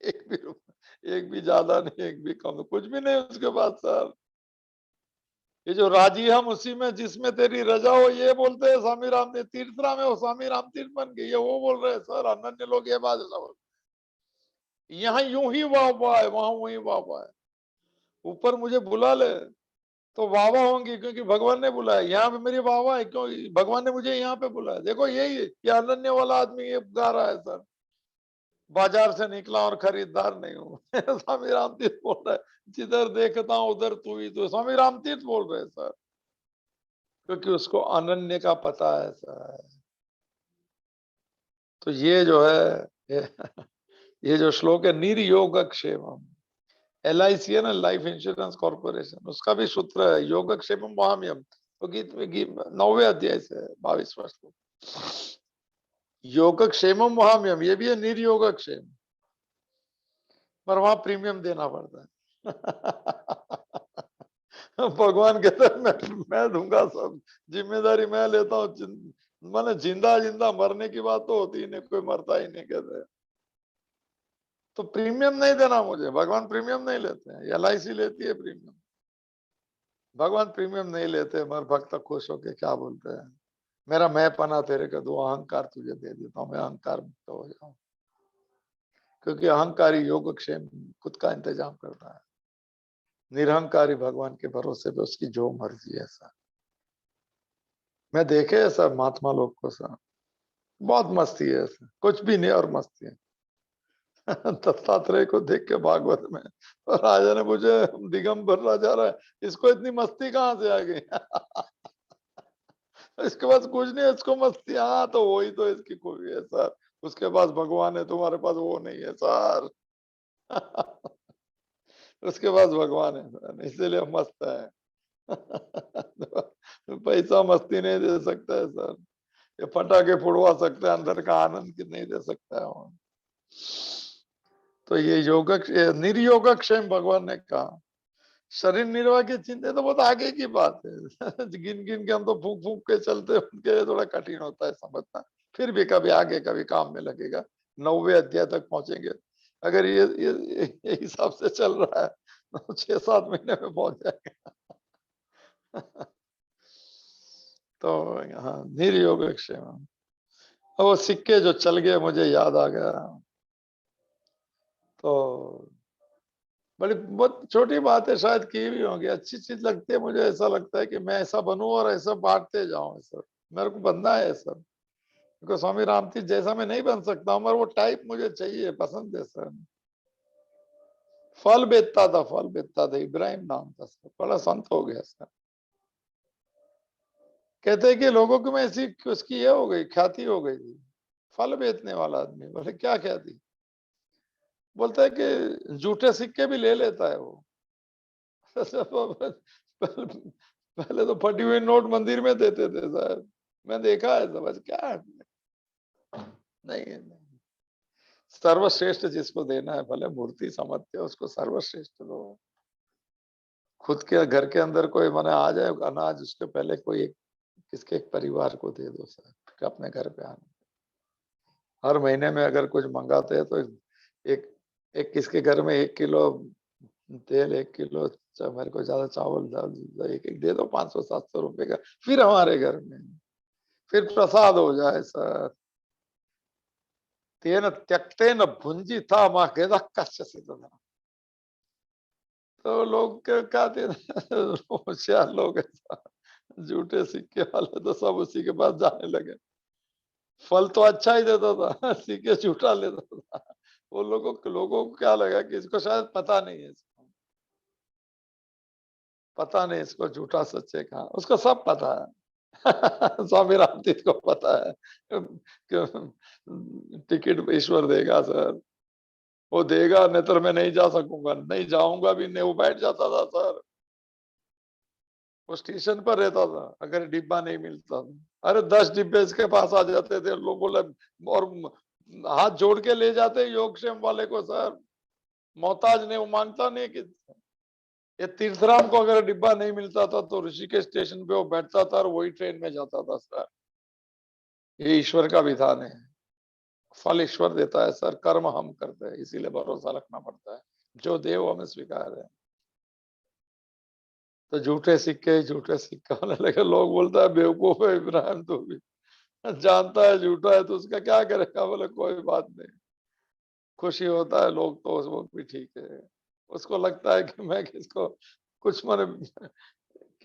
एक भी ज्यादा नहीं, एक भी कम, कुछ भी नहीं उसके बाद सर। ये जो राजी हम उसी में जिसमें तेरी रजा हो, ये बोलते हैं स्वामी राम ने तीर्थरा में, वो स्वामी राम तीर्थ बन गई, ये वो बोल रहे हैं सर, अनन्य लोग ये बात बोल। यहाँ यूं ही वाह वाह है, वहां वही वाह वाह है। ऊपर मुझे बुला ले तो वाह वाह होंगी, क्योंकि भगवान ने बुलाया। यहाँ पे मेरी वाह वाह है, क्यों भगवान ने मुझे यहाँ पे बुलाया। देखो यही ये अनन्य वाला आदमी ये गा रहा है सर, बाजार से निकला और खरीदार नहीं हूँ। स्वामी राम तीर्थ बोल रहा है, जिधर देखता हूँ उधर तू ही तू। स्वामी राम तीर्थ बोल रहे हैं सर, क्योंकि उसको अनन्य का पता है सर। तो ये जो है ये, ये जो श्लोक है, निर्योगक्षेमम, LIC है ना, लाइफ इंश्योरेंस कॉर्पोरेशन, उसका भी सूत्र है योगक्षेमम महाम्यम। तो गीत में 9वें अध्याय से 22वां श्लोक, योगक्षेमम महाम्यम, ये भी है निर्योगक्षेम, पर वहां प्रीमियम देना पड़ता है। भगवान कहते हैं मैं दूंगा सब, जिम्मेदारी मैं लेता हूँ। माने जिंदा जिंदा, मरने की बात तो होती ही नहीं, कोई मरता ही नहीं कहते। तो प्रीमियम नहीं देना मुझे, भगवान प्रीमियम नहीं लेते हैं, LIC लेती है प्रीमियम, भगवान प्रीमियम नहीं लेते। मगर भक्त खुश होके क्या बोलते हैं, मेरा मैं पना तेरे का दो, अहंकार तुझे दे देता हूँ, मैं अहंकार मुक्त हो जाऊं। क्योंकि अहंकारी योगक्षेम खुद का इंतजाम करता है, निरहंकारी भगवान के भरोसे पे उसकी जो मर्जी है सर। मैं देखे ऐसा महात्मा लोग को सर, बहुत मस्ती है सर, कुछ भी नहीं और मस्ती है। दत्तात्रेय को देख के भागवत में, और राजा ने पूछे दिगंबर राजा रहा है, इसको इतनी मस्ती कहाँ से आ गई। इसके पास कुछ नहीं है, इसको मस्ती, हाँ तो वही तो इसकी खूबी है सर, उसके पास भगवान है, तुम्हारे पास वो नहीं है सर। उसके पास भगवान है सर, इसीलिए मस्त है। पैसा मस्ती नहीं दे सकता है सर, ये पटाखे फुड़वा सकते हैं, अंदर का आनंद की नहीं दे सकता है वो। तो ये निर्योगक्षेम भगवान ने कहा। शरीर निर्वाह की चिंता तो बहुत आगे की बात है। गिन गिन के हम तो फूक फूक के चलते, उनके लिए थोड़ा कठिन होता है समझना। फिर भी कभी आगे कभी काम में लगेगा, 9वें अध्याय तक पहुंचेंगे। अगर ये हिसाब से चल रहा है तो 6-7 महीने में पहुंच जाएंगे। तो यहाँ निर्योगक्षेम, अब वो सिक्के जो चल गए मुझे याद आ गया। तो बड़ी बहुत छोटी बात है, शायद की भी होंगी, अच्छी चीज लगती है मुझे। ऐसा लगता है कि मैं ऐसा बनूं और ऐसा बांटते जाऊं, ऐसा मेरे को बनना है सर। क्योंकि स्वामी रामतीर्थ जैसा मैं नहीं बन सकता हूं, मगर वो टाइप मुझे चाहिए, पसंद है सर। फल बेचता था, इब्राहिम नाम था सर, बड़ा संत हो गया सर। कहते हैं कि लोगों को में ऐसी उसकी ये हो गई, ख्याति हो गई थी, फल बेचने वाला आदमी। बोले क्या ख्याति? बोलता है कि झूठे सिक्के भी ले लेता है वो। पहले तो फटी हुई नोट मंदिर में देते थे सर, मैं देखा है समझ क्या है? नहीं, नहीं, सर्वश्रेष्ठ जिसको देना है, भले मूर्ति समझते हो उसको सर्वश्रेष्ठ दो। खुद के घर के अंदर कोई माने आ जाए अनाज, उसके पहले कोई एक किसके एक परिवार को दे दो सर, फिर अपने घर पे आने। हर महीने में अगर कुछ मंगाते हैं तो एक एक किसके घर में 1 किलो तेल, 1 किलो मेरे को ज्यादा चावल दाल एक एक दे दो, 500-700 रुपए का, फिर हमारे घर में फिर प्रसाद हो जाए सर। तेन त्यक्तेन भुंजी था माँ गेदा कश्य, तो लोग क्या थे होशियार लोग ऐसा, झूठे सिक्के वाले तो सब उसी के पास जाने लगे। फल तो अच्छा ही देता था, सिक्के झूठा लेता था। वो लोगों को क्या लगा कि इसको शायद पता नहीं है, इसको पता नहीं इसको झूठा सच्चे का, उसको सब पता है। स्वामी रामतीर्थ को पता है कि टिकट ईश्वर देगा सर, वो देगा, नहीं तो मैं नहीं जा सकूंगा, नहीं जाऊंगा भी नहीं, वो बैठ जाता था सर। वो स्टेशन पर रहता था, अगर डिब्बा नहीं मिलता था, अरे 10 डिब्बे इसके पास आ जाते थे, लोग बोले, और हाथ जोड़ के ले जाते योगक्षेम वाले को सर, मोहताज नहीं, वो मांगता नहीं कि ये तीर्थराम को अगर डिब्बा नहीं मिलता था तो ऋषिकेश स्टेशन पे वो बैठता था और वही ट्रेन में जाता था सर। ये ईश्वर का विधान है, फल ईश्वर देता है सर, कर्म हम करते हैं, इसीलिए भरोसा रखना पड़ता है, जो देव हमें स्वीकार है। तो झूठे सिक्के होने लगे, लोग बोलता है बेवकूफ है इब्राहिम, तो भी जानता है झूठा है तो उसका क्या करेगा, बोले कोई बात नहीं, खुशी होता है लोग तो वो भी ठीक है। उसको लगता है कि मैं किसको कुछ मैंने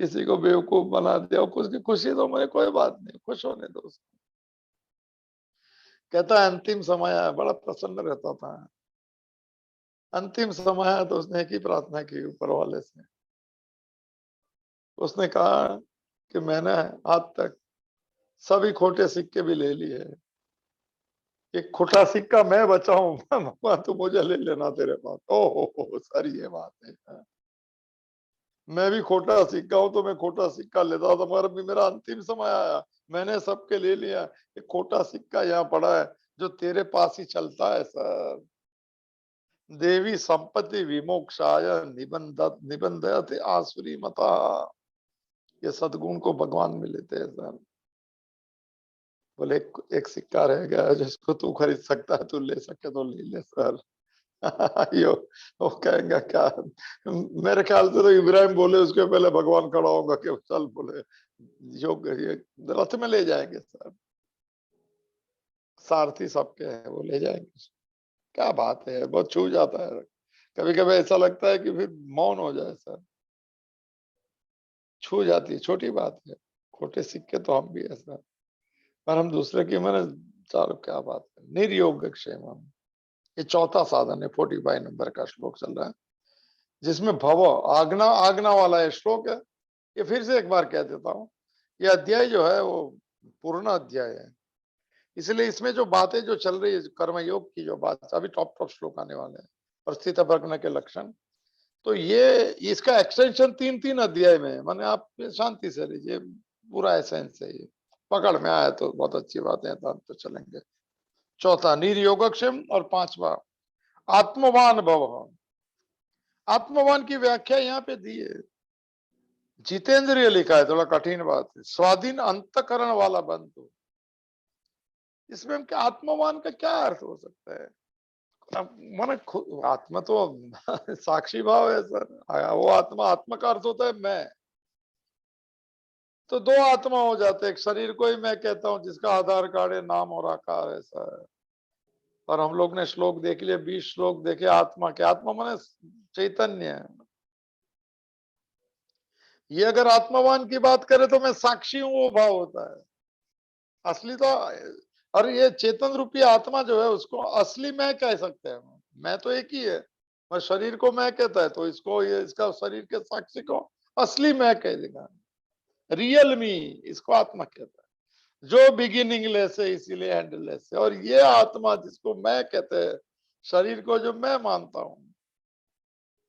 किसी को बेवकूफ बना दिया, कुछ की खुशी तो मुझे कोई बात नहीं, खुश होने दो उसको। कहता है अंतिम समय है, बड़ा प्रसन्न रहता था। अंतिम समय है तो उसने एक ही प्रार्थना की ऊपर वाले से, उसने कहा कि मैंने आज तक सभी खोटे सिक्के भी ले लिए, एक खोटा सिक्का मैं बचा हूं, भगवान तू मुझे ले लेना तेरे पास। ओ सर ये बात है, मैं भी खोटा सिक्का हूं तो मैं खोटा सिक्का लेता था, मगर अभी मेरा अंतिम समय आया, मैंने सबके ले लिया, एक खोटा सिक्का यहाँ पड़ा है जो तेरे पास ही चलता है सर। देवी संपत्ति विमोक्षाय निबंधते आसुरी मता, ये सदगुण को भगवान में लेते हैं सर। बोले एक सिक्का रह गया है जिसको तू खरीद सकता है, तू ले सके तो ले ले सर। यो वो कहेंगे क्या, मेरे ख्याल से तो इब्राहिम बोले उसके पहले भगवान खड़ा होगा कि चल बोले योग ये रथ में ले जाएंगे सर, सारथी सबके हैं, वो ले जाएंगे। क्या बात है, बहुत छू जाता है, कभी कभी ऐसा लगता है कि फिर मौन हो जाए सर, छू जाती है, छोटी बात है, खोटे सिक्के तो हम भी है सर, पर हम दूसरे की मैंने चारों क्या बात है। निर्योग क्षेम, ये चौथा साधन है, 45 नंबर का श्लोक चल रहा है, जिसमें भव आज्ञा आज्ञा वाला ये श्लोक है। ये फिर से एक बार कह देता हूँ, ये अध्याय जो है वो पूर्ण अध्याय है, इसलिए इसमें जो बातें जो चल रही है कर्मयोग की जो बात, अभी टॉप टॉप श्लोक आने वाले हैं, और स्थित प्रज्ञ के लक्षण, तो ये इसका एक्सटेंशन 3-3 अध्याय में है, माने आप शांति से लीजिए, पूरा एसेंस है ये, पकड़ में आया तो बहुत अच्छी बात है, तो चलेंगे। चौथा निर्योगक्षेम, और पांचवा आत्मवान भव। आत्मवान की व्याख्या यहाँ पे दी है, जितेंद्रिय लिखा है, थोड़ा कठिन बात है, स्वाधीन अंतकरण वाला बंधु। इसमें क्या आत्मवान का क्या अर्थ हो सकता है? अब माने आत्मा तो साक्षी भाव है सर, वो आत्मा, आत्मा का अर्थ होता है मैं, तो दो आत्मा हो जाते हैं, एक शरीर को ही मैं कहता हूँ जिसका आधार कार्ड है, नाम और आकार है सर। और हम लोग ने श्लोक देख लिए, 20 श्लोक देखे आत्मा के, आत्मा माने चैतन्य है। ये अगर आत्मावान की बात करें तो मैं साक्षी हूं, वो भाव होता है असली तो। और ये चेतन रूपी आत्मा जो है उसको असली मैं कह सकते हैं, मैं तो एक ही है, और शरीर को मैं कहता है तो इसको, ये इसका शरीर के साक्षी को असली मैं कह देगा, रियल मी, इसको आत्मा कहता है, जो बिगिनिंग लेस है इसीलिए एंडलेस है। और ये आत्मा जिसको मैं कहते हैं, शरीर को जो मैं मानता हूं,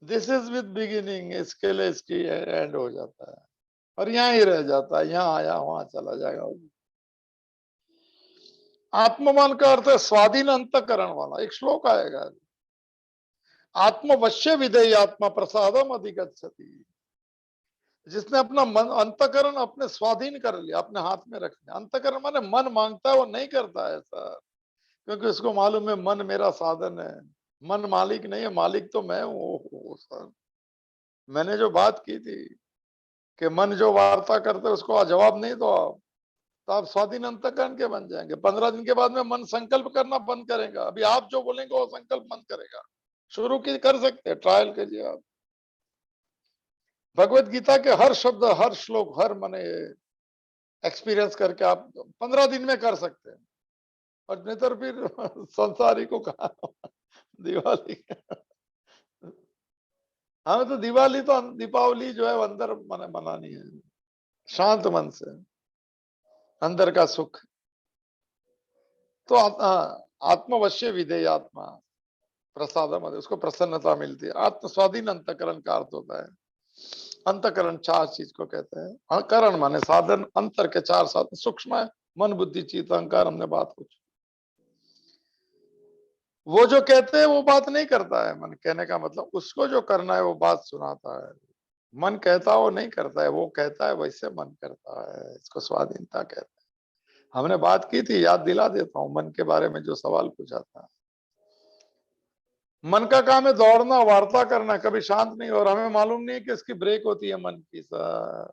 दिस इज विद बिगिनिंग, इसके लिए इसकी एंड हो जाता है, और यहाँ ही रह जाता है, यहाँ आया वहां चला जाएगा। आत्मवान का अर्थ है स्वाधीन अंतकरण वाला, एक श्लोक आएगा, आत्मवश्य विधेय आत्मा प्रसादम अधिगच्छति। जिसने अपना मन अंतकरण अपने स्वाधीन कर लिया, अपने हाथ में रख लिया। अंतकरण माने मन मांगता है वो नहीं करता है सर, क्योंकि उसको मालूम है मन मेरा साधन है, मन मालिक नहीं है, मालिक तो मैं हूँ। ओहो सर, मैंने जो बात की थी कि मन जो वार्ता करते उसको जवाब नहीं दो आप, तो आप स्वाधीन अंतकरण के बन जाएंगे। 15 दिन के बाद में मन संकल्प करना बंद करेगा। अभी आप जो बोलेंगे वो संकल्प बंद करेगा। शुरू की कर सकते हैं, ट्रायल कीजिए आप। भगवत गीता के हर शब्द, हर श्लोक, हर माने एक्सपीरियंस करके आप 15 दिन में कर सकते हैं। और नहीं तो फिर संसारी को कहा दिवाली। हमें तो दिवाली तो दीपावली जो है वो अंदर माने मनानी है, शांत मन से, अंदर का सुख। तो आत्मवश्य विधेय आत्मा प्रसादम, उसको प्रसन्नता मिलती है। आत्म स्वाधीन अंतकरण का अर्थ होता है। अंतकरण 4 चीज को कहते हैं। करण माने साधन, अंतर के 4 साधन, सूक्ष्म है मन बुद्धि चित्त अहंकार, हमने बात कुछ। वो जो कहते हैं वो बात नहीं करता है मन, कहने का मतलब उसको जो करना है वो बात सुनाता है। मन कहता वो नहीं करता है, वो कहता है वैसे मन करता है, इसको स्वाधीनता कहते हैं। हमने बात की थी, याद दिला देता हूँ, मन के बारे में जो सवाल पूछा था। मन का काम है दौड़ना, वार्ता करना, कभी शांत नहीं। और हमें मालूम नहीं है कि इसकी ब्रेक होती है मन की सर।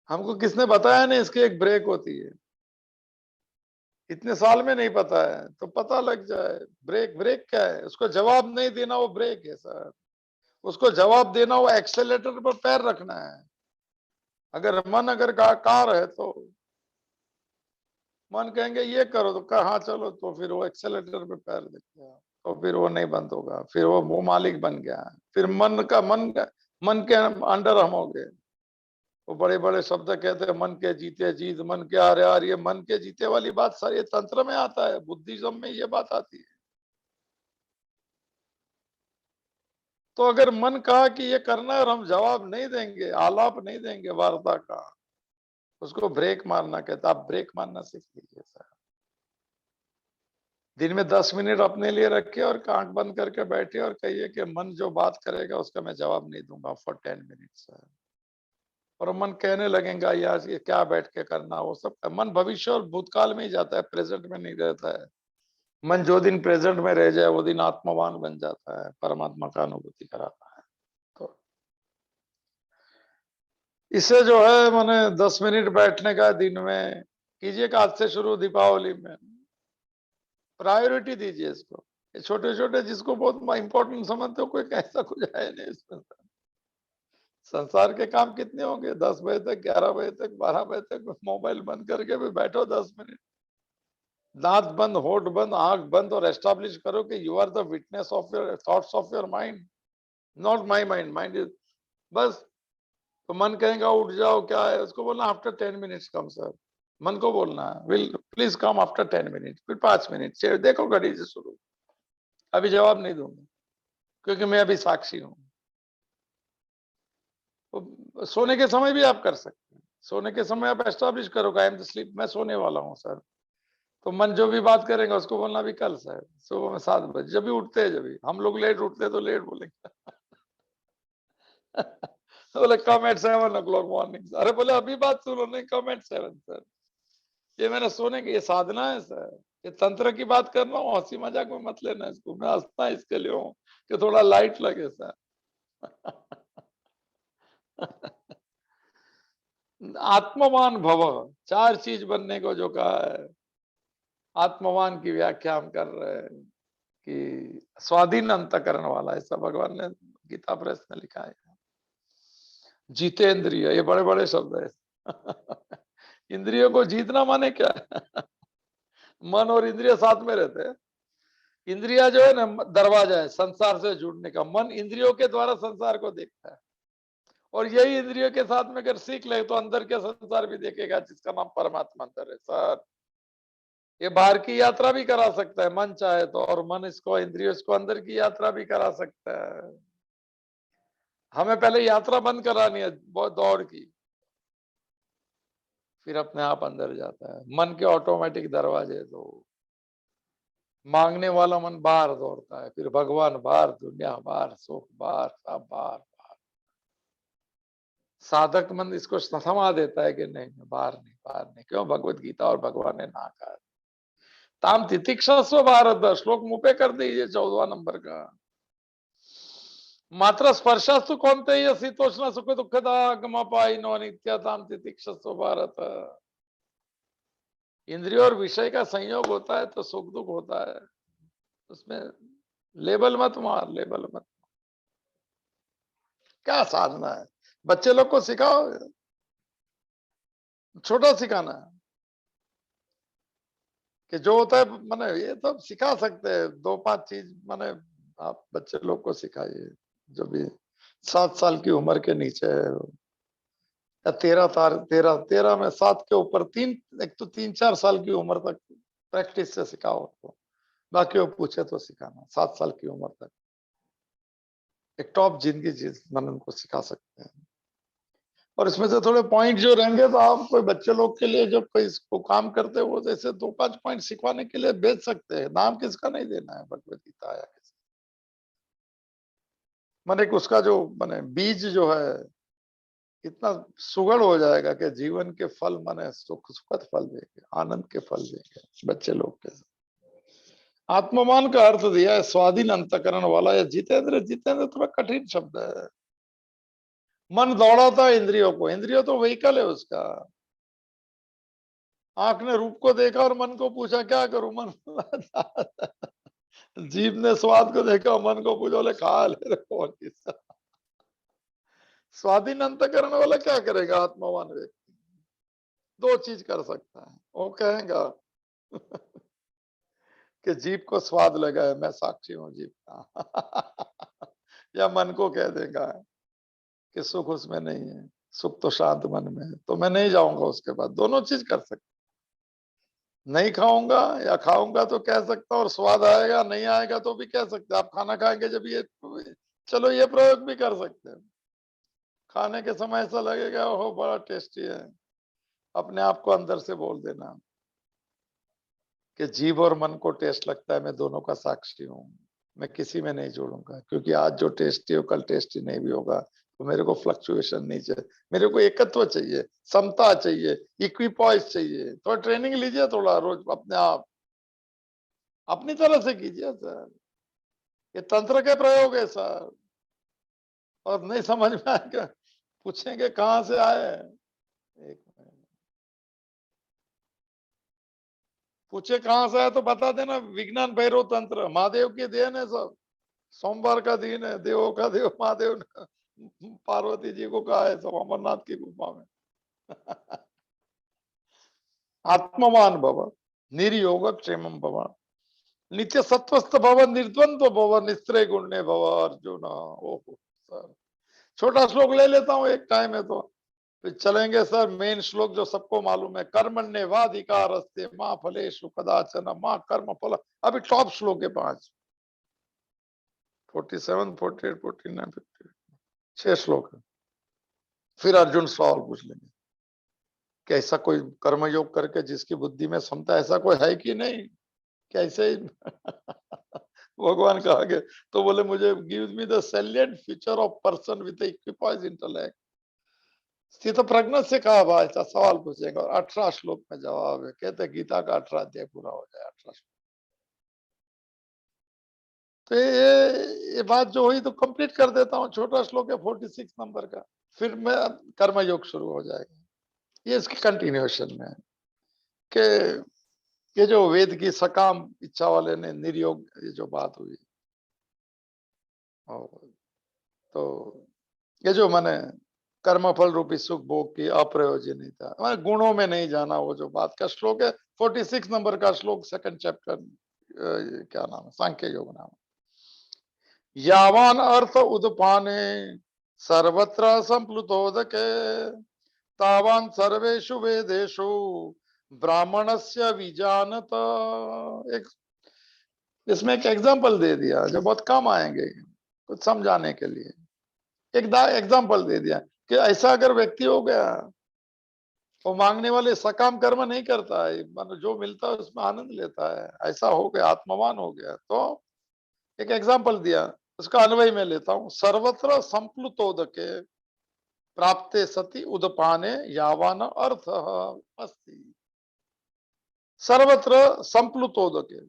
हमको किसने बताया नहीं इसकी एक ब्रेक होती है। इतने साल में नहीं पता है तो पता लग जाए। ब्रेक, ब्रेक क्या है? उसको जवाब नहीं देना वो ब्रेक है सर। उसको जवाब देना वो एक्सेलेटर पर पैर रखना है। अगर मन अगर कार है तो मन कहेंगे ये करो तो हाँ चलो, तो फिर वो एक्सेलेटर पे पैर देगा, तो फिर वो नहीं बंद होगा, फिर वो मालिक बन गया। फिर मन के अंडर हम हो गए। वो बड़े बड़े शब्द कहते हैं, मन के जीते जीत, मन के हारे हार। ये मन के जीते वाली बात सर ये तंत्र में आता है, बुद्धिज्म में ये बात आती है। तो अगर मन कहा कि ये करना है और हम जवाब नहीं देंगे, आलाप नहीं देंगे वार्ता का, उसको ब्रेक मारना कहता। आप ब्रेक मारना सीख लीजिए सर। दिन में 10 मिनट अपने लिए रखिए और आंख बंद करके बैठिए और कहिए कि मन जो बात करेगा उसका मैं जवाब नहीं दूंगा फॉर 10 मिनट्स। और मन कहने लगेगा यार ये क्या बैठ के करना, वो सब मन भविष्य और भूतकाल में ही जाता है, प्रेजेंट में नहीं रहता है। मन जो दिन प्रेजेंट में रह जाए वो दिन आत्मवान बन जाता है, परमात्मा का अनुभूति कराता है। तो इससे जो है मैंने 10 मिनट बैठने का दिन में कीजिए। आज से शुरू, दीपावली में प्रायोरिटी दीजिए इसको। ये छोटे छोटे जिसको बहुत इंपॉर्टेंट समझते हो, कोई ऐसा कुछ है नहीं इसमें। संसार के काम कितने होंगे? 10 बजे तक, 11 बजे तक, 12 बजे तक मोबाइल बंद करके भी बैठो 10 मिनट, दांत बंद, होठ बंद, आंख बंद, और एस्टैब्लिश करो कि you are the witness of your thoughts of your mind, not my mind. Mind is बस। तो मन कहेगा उठ जाओ, क्या है उसको बोलना आफ्टर 10 मिनट्स कम सर। मन को बोलना will please come after 10 minute, फिर 5 मिनट देखो घड़ी से शुरू। अभी जवाब नहीं दूंगा क्योंकि मैं अभी साक्षी हूँ। तो सोने के समय भी आप कर सकते हैं। सोने के समय आप एस्टैब्लिश करोगे आई एम द स्लीप, मैं सोने वाला हूँ सर। तो मन जो भी बात करेगा उसको बोलना भी कल सर सुबह में 7 बजे, जब भी उठते हैं, जब भी हम लोग लेट उठते हैं तो लेट बोलेंगे। बोले कम एट 7 o'clock मॉर्निंग। अरे बोले अभी बात सुनो, नहीं कम एट 7 सर। ये मैंने सोने की ये साधना है सर। ये तंत्र की बात कर रहा हूँ, हंसी मजाक में मत लेना इसको। मैं हंसना इसके लिए हूँ कि थोड़ा लाइट लगे सर। आत्मवान भव, 4 चीज बनने को जो कहा है। आत्मवान की व्याख्या हम कर रहे हैं कि स्वाधीन अंतकरण वाला, ऐसा भगवान ने गीता प्रेस में लिखा है। जीतेंद्रिय, ये बड़े बड़े शब्द है। इंद्रियों को जीतना माने क्या है? मन और इंद्रिय साथ में रहते हैं। इंद्रिया जो है ना दरवाजा है संसार से जुड़ने का। मन इंद्रियों के द्वारा संसार को देखता है, और यही इंद्रियों के साथ में अगर सीख ले तो अंदर के संसार भी देखेगा, जिसका नाम परमात्मा अंदर है सर। ये बाहर की यात्रा भी करा सकता है मन चाहे तो, और मन इसको, इंद्रियों इसको अंदर की यात्रा भी करा सकता है। हमें पहले यात्रा बंद करानी है बहुत दौड़ की, फिर अपने आप अंदर जाता है। मन के ऑटोमेटिक दरवाजे तो मांगने वाला मन बाहर दौड़ता है, फिर भगवान बाहर, दुनिया बाहर, सुख बाहर, सब बाहर। साधक मन इसको थमा देता है कि नहीं बाहर नहीं, बाहर नहीं। क्यों? भगवत गीता और भगवान ने ना कहा। ताम तितिक्षस्व भारत, श्लोक मुंह पे कर दीजिए 14वां नंबर का। मात्र स्पर्शास्तु कौन्तेय शीतोष्ण सुख दुखदा गमपाइनो नित्यताम तितिक्षस्व भारत। इंद्रिय और विषय का संयोग होता है तो सुख दुख होता है, उसमें लेबल मत मार, लेबल मत। क्या साधना है? बच्चे लोग को सिखाओ, छोटा सिखाना है कि जो होता है माने ये तो सिखा सकते हैं, 2-5 चीज माने आप बच्चे लोग को सिखाइए जो भी 7 साल की उम्र के नीचे है, या 13 में 7 के ऊपर, तीन एक तो 3-4 साल की उम्र तक प्रैक्टिस से सिखाओ उनको। बाकी वो पूछे तो सिखाना 7 साल की उम्र तक एक टॉप जिंदगी चीज मन उनको सिखा सकते हैं। और इसमें से थोड़े पॉइंट जो रहेंगे तो आप कोई बच्चे लोग के लिए जो कोई इसको काम करते हैं वो जैसे 2-5 पॉइंट सिखवाने के लिए भेज सकते हैं। नाम किसका नहीं देना है, भगवत गीता या किसी माने उसका जो माने बीज जो है इतना सुगढ़ हो जाएगा कि जीवन के फल माने सुखद फल देंगे, आनंद के फल देंगे बच्चे लोग के। आत्ममान का अर्थ दिया है स्वाधीन अंतकरण वाला या जितेंद्र। जितेंद्र थोड़ा कठिन शब्द है। मन दौड़ाता है इंद्रियों को, इंद्रियों तो व्हीकल है उसका। आंख ने रूप को देखा और मन को पूछा क्या करूं, मन जीभ ने स्वाद को देखा, मन को पूछा बोले खा ले रे कौन किस्सा। स्वाधीन अंतकरण वाला क्या करेगा? आत्मवान व्यक्ति 2 चीज कर सकता है। वो कहेगा कि जीभ को स्वाद लगा है, मैं साक्षी हूं जीभ का या मन को कह देगा कि सुख उसमें नहीं है, सुख तो शांत मन में है, तो मैं नहीं जाऊंगा उसके बाद। दोनों चीज कर सकते, नहीं खाऊंगा या खाऊंगा तो कह सकता, और स्वाद आएगा नहीं आएगा तो भी कह सकते। आप खाना खाएंगे जब ये, चलो ये प्रयोग भी कर सकते हैं। खाने के समय ऐसा लगेगा ओहो बड़ा टेस्टी है, अपने आप को अंदर से बोल देना कि जीभ और मन को टेस्ट लगता है, मैं दोनों का साक्षी हूँ, मैं किसी में नहीं जोड़ूंगा, क्योंकि आज जो टेस्टी हो कल टेस्टी नहीं भी होगा। तो मेरे को फ्लक्चुएशन नहीं चाहिए, मेरे को एकत्व चाहिए, समता चाहिए, इक्विपॉइस चाहिए। थोड़ा ट्रेनिंग लीजिए, थोड़ा रोज अपने आप अपनी तरह से कीजिए सर। ये तंत्र के प्रयोग है सर, और नहीं समझ में आएगा पूछेंगे कहां से आए। एक मिनट, पूछे कहां से आए तो बता देना। विज्ञान भैरव तंत्र महादेव की देन है सब। सोमवार का दिन है, देवों का देव महादेव ने पार्वती जी को कहा है सब अमरनाथ की गुफा में आत्मवान भव, निर्योग क्षेम भव, नित्य सत्वस्थ भव, निर्द्वंद्व भव, निस्त्रय गुण्य भव अर्जुन। ओहो सर, छोटा श्लोक ले लेता हूँ, एक टाइम है तो फिर चलेंगे सर मेन श्लोक जो सबको मालूम है। कर्मण्येवाधिकार अस्ते मां फलेषु कदाचन मां कर्म फल। अभी टॉप श्लोक है 5, 47, 48, 49, 50, 6 श्लोक है। फिर अर्जुन सवाल पूछ लेंगे कि ऐसा कोई कर्मयोग करके जिसकी बुद्धि में क्षमता, ऐसा कोई है कि नहीं, कैसे ही भगवान कहा गया। तो बोले मुझे give me the salient feature of person with equipoise intellect. स्थित प्रज्ञ से कहा भाई, ऐसा सवाल पूछेगा और 18 श्लोक में जवाब है। कहते गीता का 18 अध्याय पूरा हो जाए 18 श्लोक। तो ये बात जो हुई तो कंप्लीट कर देता हूँ। छोटा श्लोक है 46 नंबर का, फिर मैं कर्म योग शुरू हो जाएगा। ये इसकी कंटिन्यूएशन में है कि ये जो वेद की सकाम इच्छा वाले ने निर्योग, ये जो बात हुई, और तो ये जो मैंने कर्मफल रूपी सुख भोग की अप्रयोजनीयता, मैंने गुणों में नहीं जाना, वो जो बात का श्लोक है 46 नंबर का श्लोक, सेकंड चैप्टर, क्या नाम है, सांख्य योग नाम। यावान अर्थ उदपाने सर्वत्र संप्लुतोदके तावान सर्वेषु वेदेषु ब्राह्मणस्य विजानत। एक इसमें एक एग्जांपल दे दिया जो बहुत कम आएंगे कुछ समझाने के लिए। एक एग्जांपल दे दिया कि ऐसा अगर व्यक्ति हो गया, वो मांगने वाले सकाम कर्म नहीं करता है, मतलब जो मिलता है उसमें आनंद लेता है, ऐसा हो गया, आत्मवान हो गया। तो एक एग्जांपल दिया, उसका अन्वय में लेता हूं। सर्वत्र संप्लुतोदके, प्राप्ते सति उदपाने यावान अर्थ अस्ति। सर्वत्र संप्लुतोदके,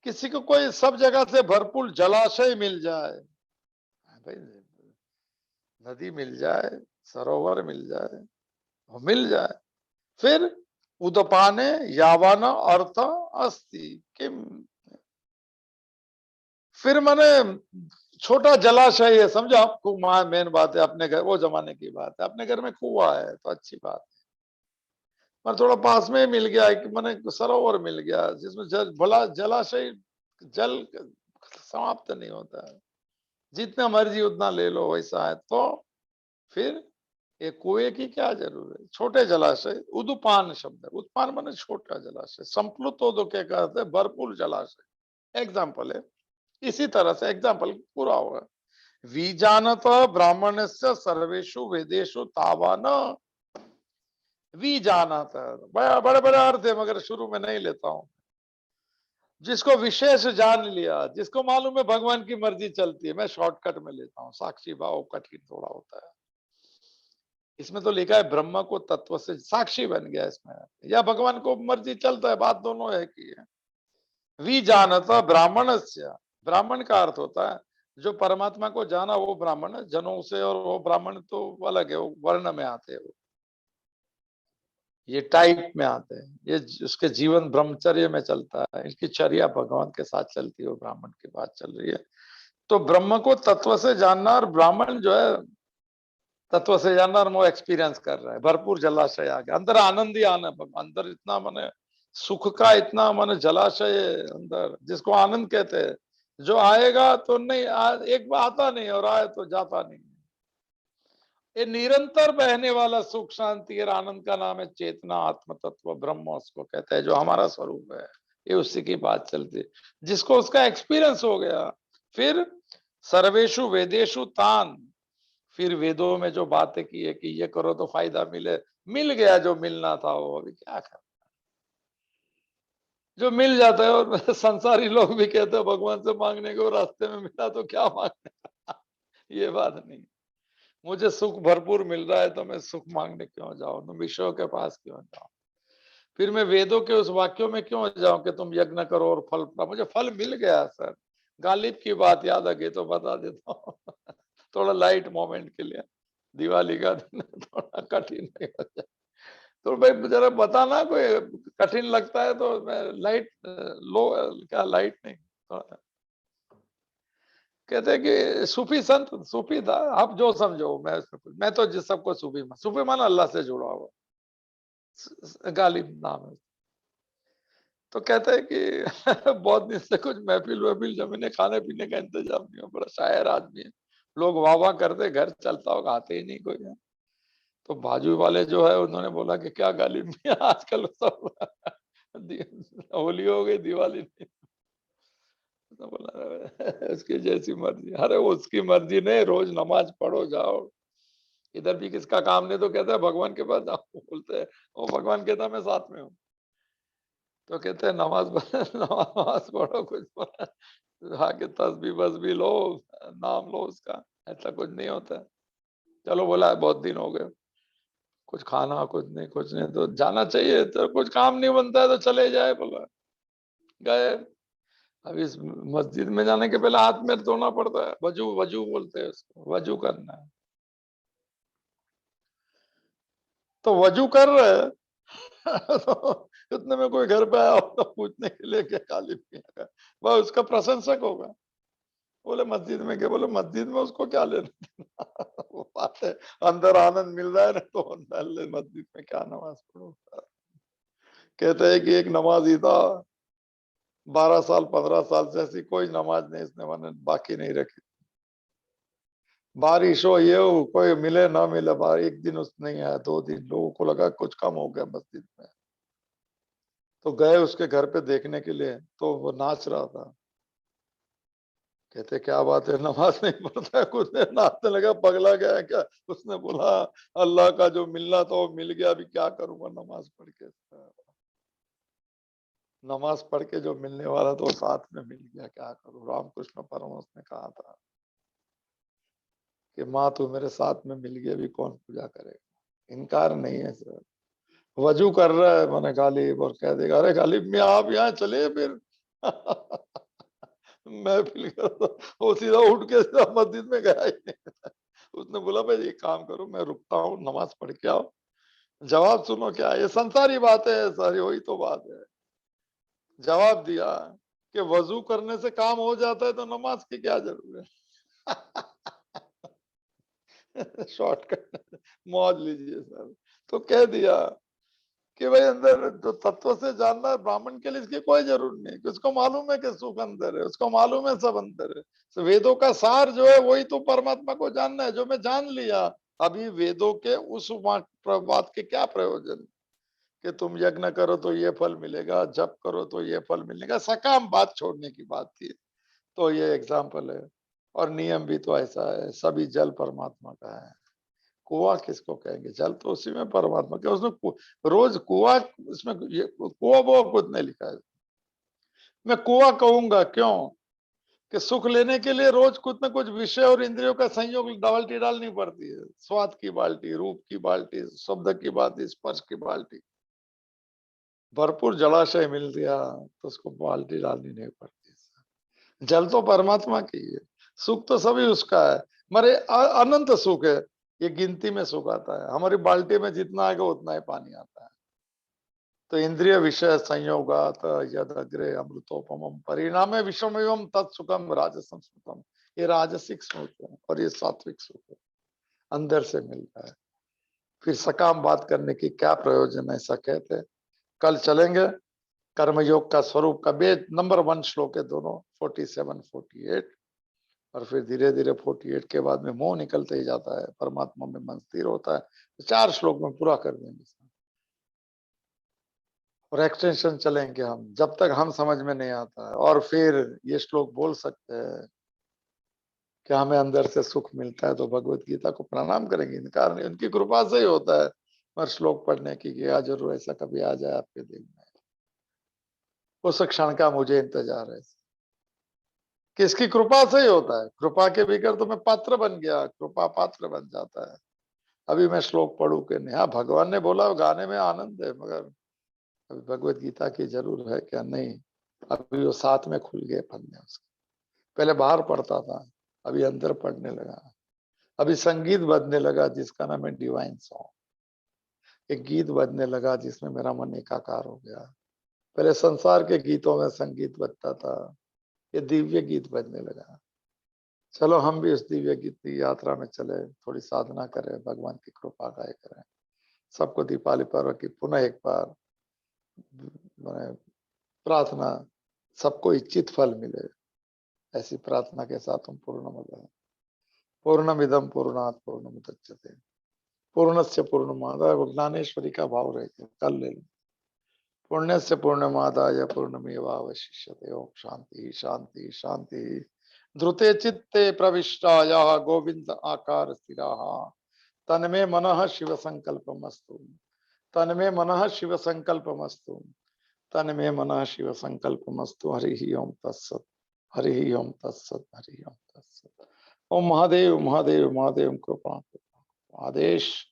किसी को कोई सब जगह से भरपूर जलाशय मिल जाए, भाई नदी मिल जाए, सरोवर मिल जाए, मिल जाए, फिर उदपाने यावान अर्थ अस्ति किम, फिर मैंने छोटा जलाशय है, समझो आपको मेन बात है, अपने घर, वो जमाने की बात है, अपने घर में कुआं है तो अच्छी बात है, पर थोड़ा पास में मिल गया कि मैंने सरोवर मिल गया जिसमें भला जलाशय जल समाप्त नहीं होता है, जितना मर्जी उतना ले लो वैसा है, तो फिर एक कुएं की क्या जरूरत है। छोटे जलाशय, उदुपान शब्द है, उत्पान माने छोटा जलाशय, संप्लुत क्या कहते हैं, भरपूर जलाशय, एग्जाम्पल है। इसी तरह से एग्जाम्पल पूरा होगा, विजानत ब्राह्मण से सर्वेशु वेदेशु तावान, विजानत बड़े बड़े अर्थ है मगर शुरू में नहीं लेता हूं। जिसको विशेष जान लिया, जिसको मालूम है भगवान की मर्जी चलती है, मैं शॉर्टकट में लेता हूँ, साक्षी भाव कठिन थोड़ा होता है। इसमें तो लिखा है ब्रह्म को तत्व से साक्षी बन गया इसमें, या भगवान को मर्जी चलता है, बात दोनों है कि है। वी जानता ब्राह्मण से, ब्राह्मण का अर्थ होता है जो परमात्मा को जाना वो ब्राह्मण है, जनों से, और वो ब्राह्मण तो अलग है, वो वर्ण में आते हैं, वो ये टाइप में आते हैं, ये उसके जीवन ब्रह्मचर्य में चलता है, इसकी चर्या भगवान के साथ चलती है, वो ब्राह्मण की बात चल रही है। तो ब्रह्म को तत्व से जानना, और ब्राह्मण जो है तत्व से जानना, और वो एक्सपीरियंस कर रहा है, भरपूर जलाशय आ गया अंदर, आनंद ही आना, अंदर इतना माने सुख का इतना माने जलाशय अंदर, जिसको आनंद कहते हैं, जो आएगा तो नहीं एक बार आता नहीं, और आए तो जाता नहीं, ये निरंतर बहने वाला सुख शांति और आनंद का नाम है चेतना, आत्म तत्व ब्रह्म उसको कहते हैं, जो हमारा स्वरूप है, ये उसी की बात चलती है, जिसको उसका एक्सपीरियंस हो गया। फिर सर्वेशु वेदेशु तान, फिर वेदों में जो बातें की है कि ये करो तो फायदा मिले, मिल गया जो मिलना था, वो अभी क्या कर, जो मिल जाता है। और संसारी लोग भी कहते हैं भगवान से मांगने को, रास्ते में मिला तो क्या मांगने ये बात नहीं, मुझे सुख भरपूर मिल रहा है तो मैं सुख मांगने क्यों जाऊं, तुम विषयों के पास क्यों जाऊं, फिर मैं वेदों के उस वाक्यों में क्यों जाऊं कि तुम यज्ञ करो और फल पाओ, मुझे फल मिल गया सर। गालिब की बात याद आ गई तो बता देता हूँ थोड़ा लाइट मोमेंट के लिए, दिवाली का दिन थोड़ा कठिन नहीं हो जाए तो भाई जरा बताना, कोई कठिन लगता है तो मैं लाइट लो, क्या लाइट नहीं, थोड़ा कहते हैं कि सूफी संत, सूफी था, आप जो समझो, मैं तो जिस सबको सूफी, सूफी माना अल्लाह से जुड़ा हुआ, गालिब नाम है। तो कहते हैं कि बहुत दिन से कुछ महफिल वहफिल जमीने खाने पीने का इंतजाम नहीं हो, बड़ा शायर आदमी है, लोग वाह वाह करते, घर चलता होगा, आते ही नहीं कोई है। तो बाजू वाले जो है उन्होंने बोला कि क्या गालिब मियां आजकल सब होली हो गई, दिवाली नहीं, तो बोला उसकी जैसी मर्जी, अरे उसकी मर्जी नहीं, रोज नमाज पढ़ो जाओ, इधर भी किसका काम नहीं, तो कहता है भगवान के पास जाओ, बोलते हैं वो भगवान कहता है मैं साथ में हूँ, तो कहते हैं नमाज नमाज पढ़ो, कुछ आके तस्बीह बसबी लो, नाम लो उसका, ऐसा कुछ नहीं होता है। चलो बोला बहुत दिन हो गए, कुछ खाना कुछ नहीं, कुछ नहीं, तो जाना चाहिए, तो कुछ काम नहीं बनता है तो चले जाए, बोला गए। अब इस मस्जिद में जाने के पहले हाथ में धोना पड़ता है, वजू, वजू बोलते हैं उसको, वजू करना है, तो वजू कर रहे हैं तो उतने में कोई घर पे आया होगा पूछने के लिए क्या काली पिया, वह उसका प्रशंसक होगा, बोले मस्जिद में क्या, बोले मस्जिद में उसको क्या लेना देना वो बात है, अंदर आनंद मिल रहा है ना, तो अंदर मस्जिद में क्या नमाज पढ़ो। कहते हैं कि एक नमाजी था, 12 साल 15 साल से ऐसी कोई नमाज नहीं इसने मैंने बाकी नहीं रखी, बारिश हो ये हो, कोई मिले ना मिले, एक दिन उस नहीं आया, 2 दिन, लोगों को लगा कुछ कम हो गया मस्जिद में, तो गए उसके घर पे देखने के लिए, तो वो नाच रहा था, कहते क्या बात है, नमाज नहीं पढ़ता है, कुछ नहीं, नाचने लगा, पगला गया है क्या, उसने बोला अल्लाह का जो मिलना था वो मिल गया, अभी क्या करूंगा नमाज पढ़ के, नमाज पढ़ के जो मिलने वाला तो साथ में मिल गया, क्या करूं, रामकृष्ण परमहंस ने कहा था कि माँ तू मेरे साथ में मिल गई, अभी कौन पूजा करेगा। इनकार नहीं है सर। वजू कर रहा है मैंने गालिब, और कह देगा अरे गालिब में आप यहाँ चले फिर मैं फिर वो सीधा उठ के सीधा मस्जिद में गया ही नहीं। उसने बोला भाई ये काम करो, मैं रुकता हूँ, नमाज पढ़ के आओ, जवाब सुनो। क्या ये संसारी बात है सारी, वही तो बात है। जवाब दिया कि वजू करने से काम हो जाता है तो नमाज की क्या जरूरत है। शॉर्टकट मौज लीजिए सर। तो कह दिया कि भाई अंदर जो तत्व से जानना है ब्राह्मण के लिए, इसकी कोई जरूरत नहीं, कि उसको मालूम है कि सुख अंदर है, उसको मालूम है सब अंदर है। तो वेदों का सार जो है वही तो परमात्मा को जानना है, जो मैं जान लिया। अभी वेदों के उस बात के क्या प्रयोजन कि तुम यज्ञ करो तो ये फल मिलेगा, जप करो तो ये फल मिलेगा, सकाम बात छोड़ने की बात थी। तो ये एग्जाम्पल है। और नियम भी तो ऐसा है, सभी जल परमात्मा का है। कुआं किसको कहेंगे, जल तो उसी में परमात्मा के, उसमें रोज कुआं, इसमें ये कुआं वो कुछ नहीं लिखा है। मैं कुआं कहूंगा क्यों कि सुख लेने के लिए रोज कुछ न कुछ विषय और इंद्रियों का संयोग बाल्टी डालनी पड़ती है। स्वाद की बाल्टी, रूप की बाल्टी, शब्द की बाल्टी, स्पर्श की बाल्टी। भरपूर जलाशय मिल गया तो उसको बाल्टी डालनी नहीं पड़ती। जल तो परमात्मा की है, सुख तो सभी उसका है। मरे अनंत सुख है, ये गिनती में सुख आता है। हमारी बाल्टी में जितना आएगा उतना ही पानी आता है। तो इंद्रिय विषय संयोगात यद अग्रे अमृतोपम परिणामे विषम एवं तत्सुखम राजसम सुखम। ये राजसिक सुख है और ये सात्विक सुख है, अंदर से मिलता है। फिर सकाम बात करने की क्या प्रयोजन है, ऐसा कहते हैं। कल चलेंगे कर्मयोग का स्वरूप का बेज नंबर 1 श्लोक है दोनों, 47 48। और फिर धीरे धीरे 48 के बाद में मोह निकलते ही जाता है, परमात्मा में मन स्थिर होता है। तो 4 श्लोक में पूरा कर देंगे और एक्सटेंशन चलेंगे हम जब तक हम समझ में नहीं आता है। और फिर ये श्लोक बोल सकते हैं कि हमें अंदर से सुख मिलता है तो भगवत गीता को प्रणाम करेंगे, इनकार नहीं, उनकी कृपा से ही होता है। पर श्लोक पढ़ने की क्या जरूर, ऐसा कभी आ जाए आपके दिल में, उस क्षण का मुझे इंतजार है। किसकी कृपा से ही होता है, कृपा के बगैर तो मैं पात्र बन गया, कृपा पात्र बन जाता है। अभी मैं श्लोक पढ़ू के नहीं, हाँ भगवान ने बोला गाने में आनंद है, मगर अभी भगवत गीता की जरूर है क्या नहीं। अभी वो साथ में खुल गए पन्ने उसके। पहले बाहर पढ़ता था, अभी अंदर पढ़ने लगा। अभी संगीत बजने लगा जिसका नाम है डिवाइन सॉन्ग। एक गीत बजने लगा जिसमें मेरा मन एकाकार हो गया। पहले संसार के गीतों में संगीत बजता था, ये दिव्य गीत बजने लगा। चलो हम भी उस दिव्य गीत की यात्रा में चले, थोड़ी साधना करें, भगवान की कृपा गाय करें। सबको दीपावली पर्व की पुनः एक बार प्रार्थना, सबको इच्छित फल मिले, ऐसी प्रार्थना के साथ हम पूर्णमिदम पूर्णात् पूर्णमुदच्यते पूर्णस्य पूर्णमादाय। ज्ञानेश्वरी का भाव रहेगा, कल ले लो। पुण्यस्य पूर्णमादाय पूर्णमेवावशिष्यते। ओम शांति शांति शांति। ध्रुते चित्ते प्रविष्टायाः गोविंद आकार स्थिराः तन्मे मनः शिव संकल्पमस्तु। तन्मे मनः शिव संकल्पमस्तु। तन्मे मनः शिव संकल्पमस्तु। हरि ओम तत्सत। हरि ओम तत्सत। हरि ओम तत्सत। ओम महादेव महादेव महादेव कृपा आदेश।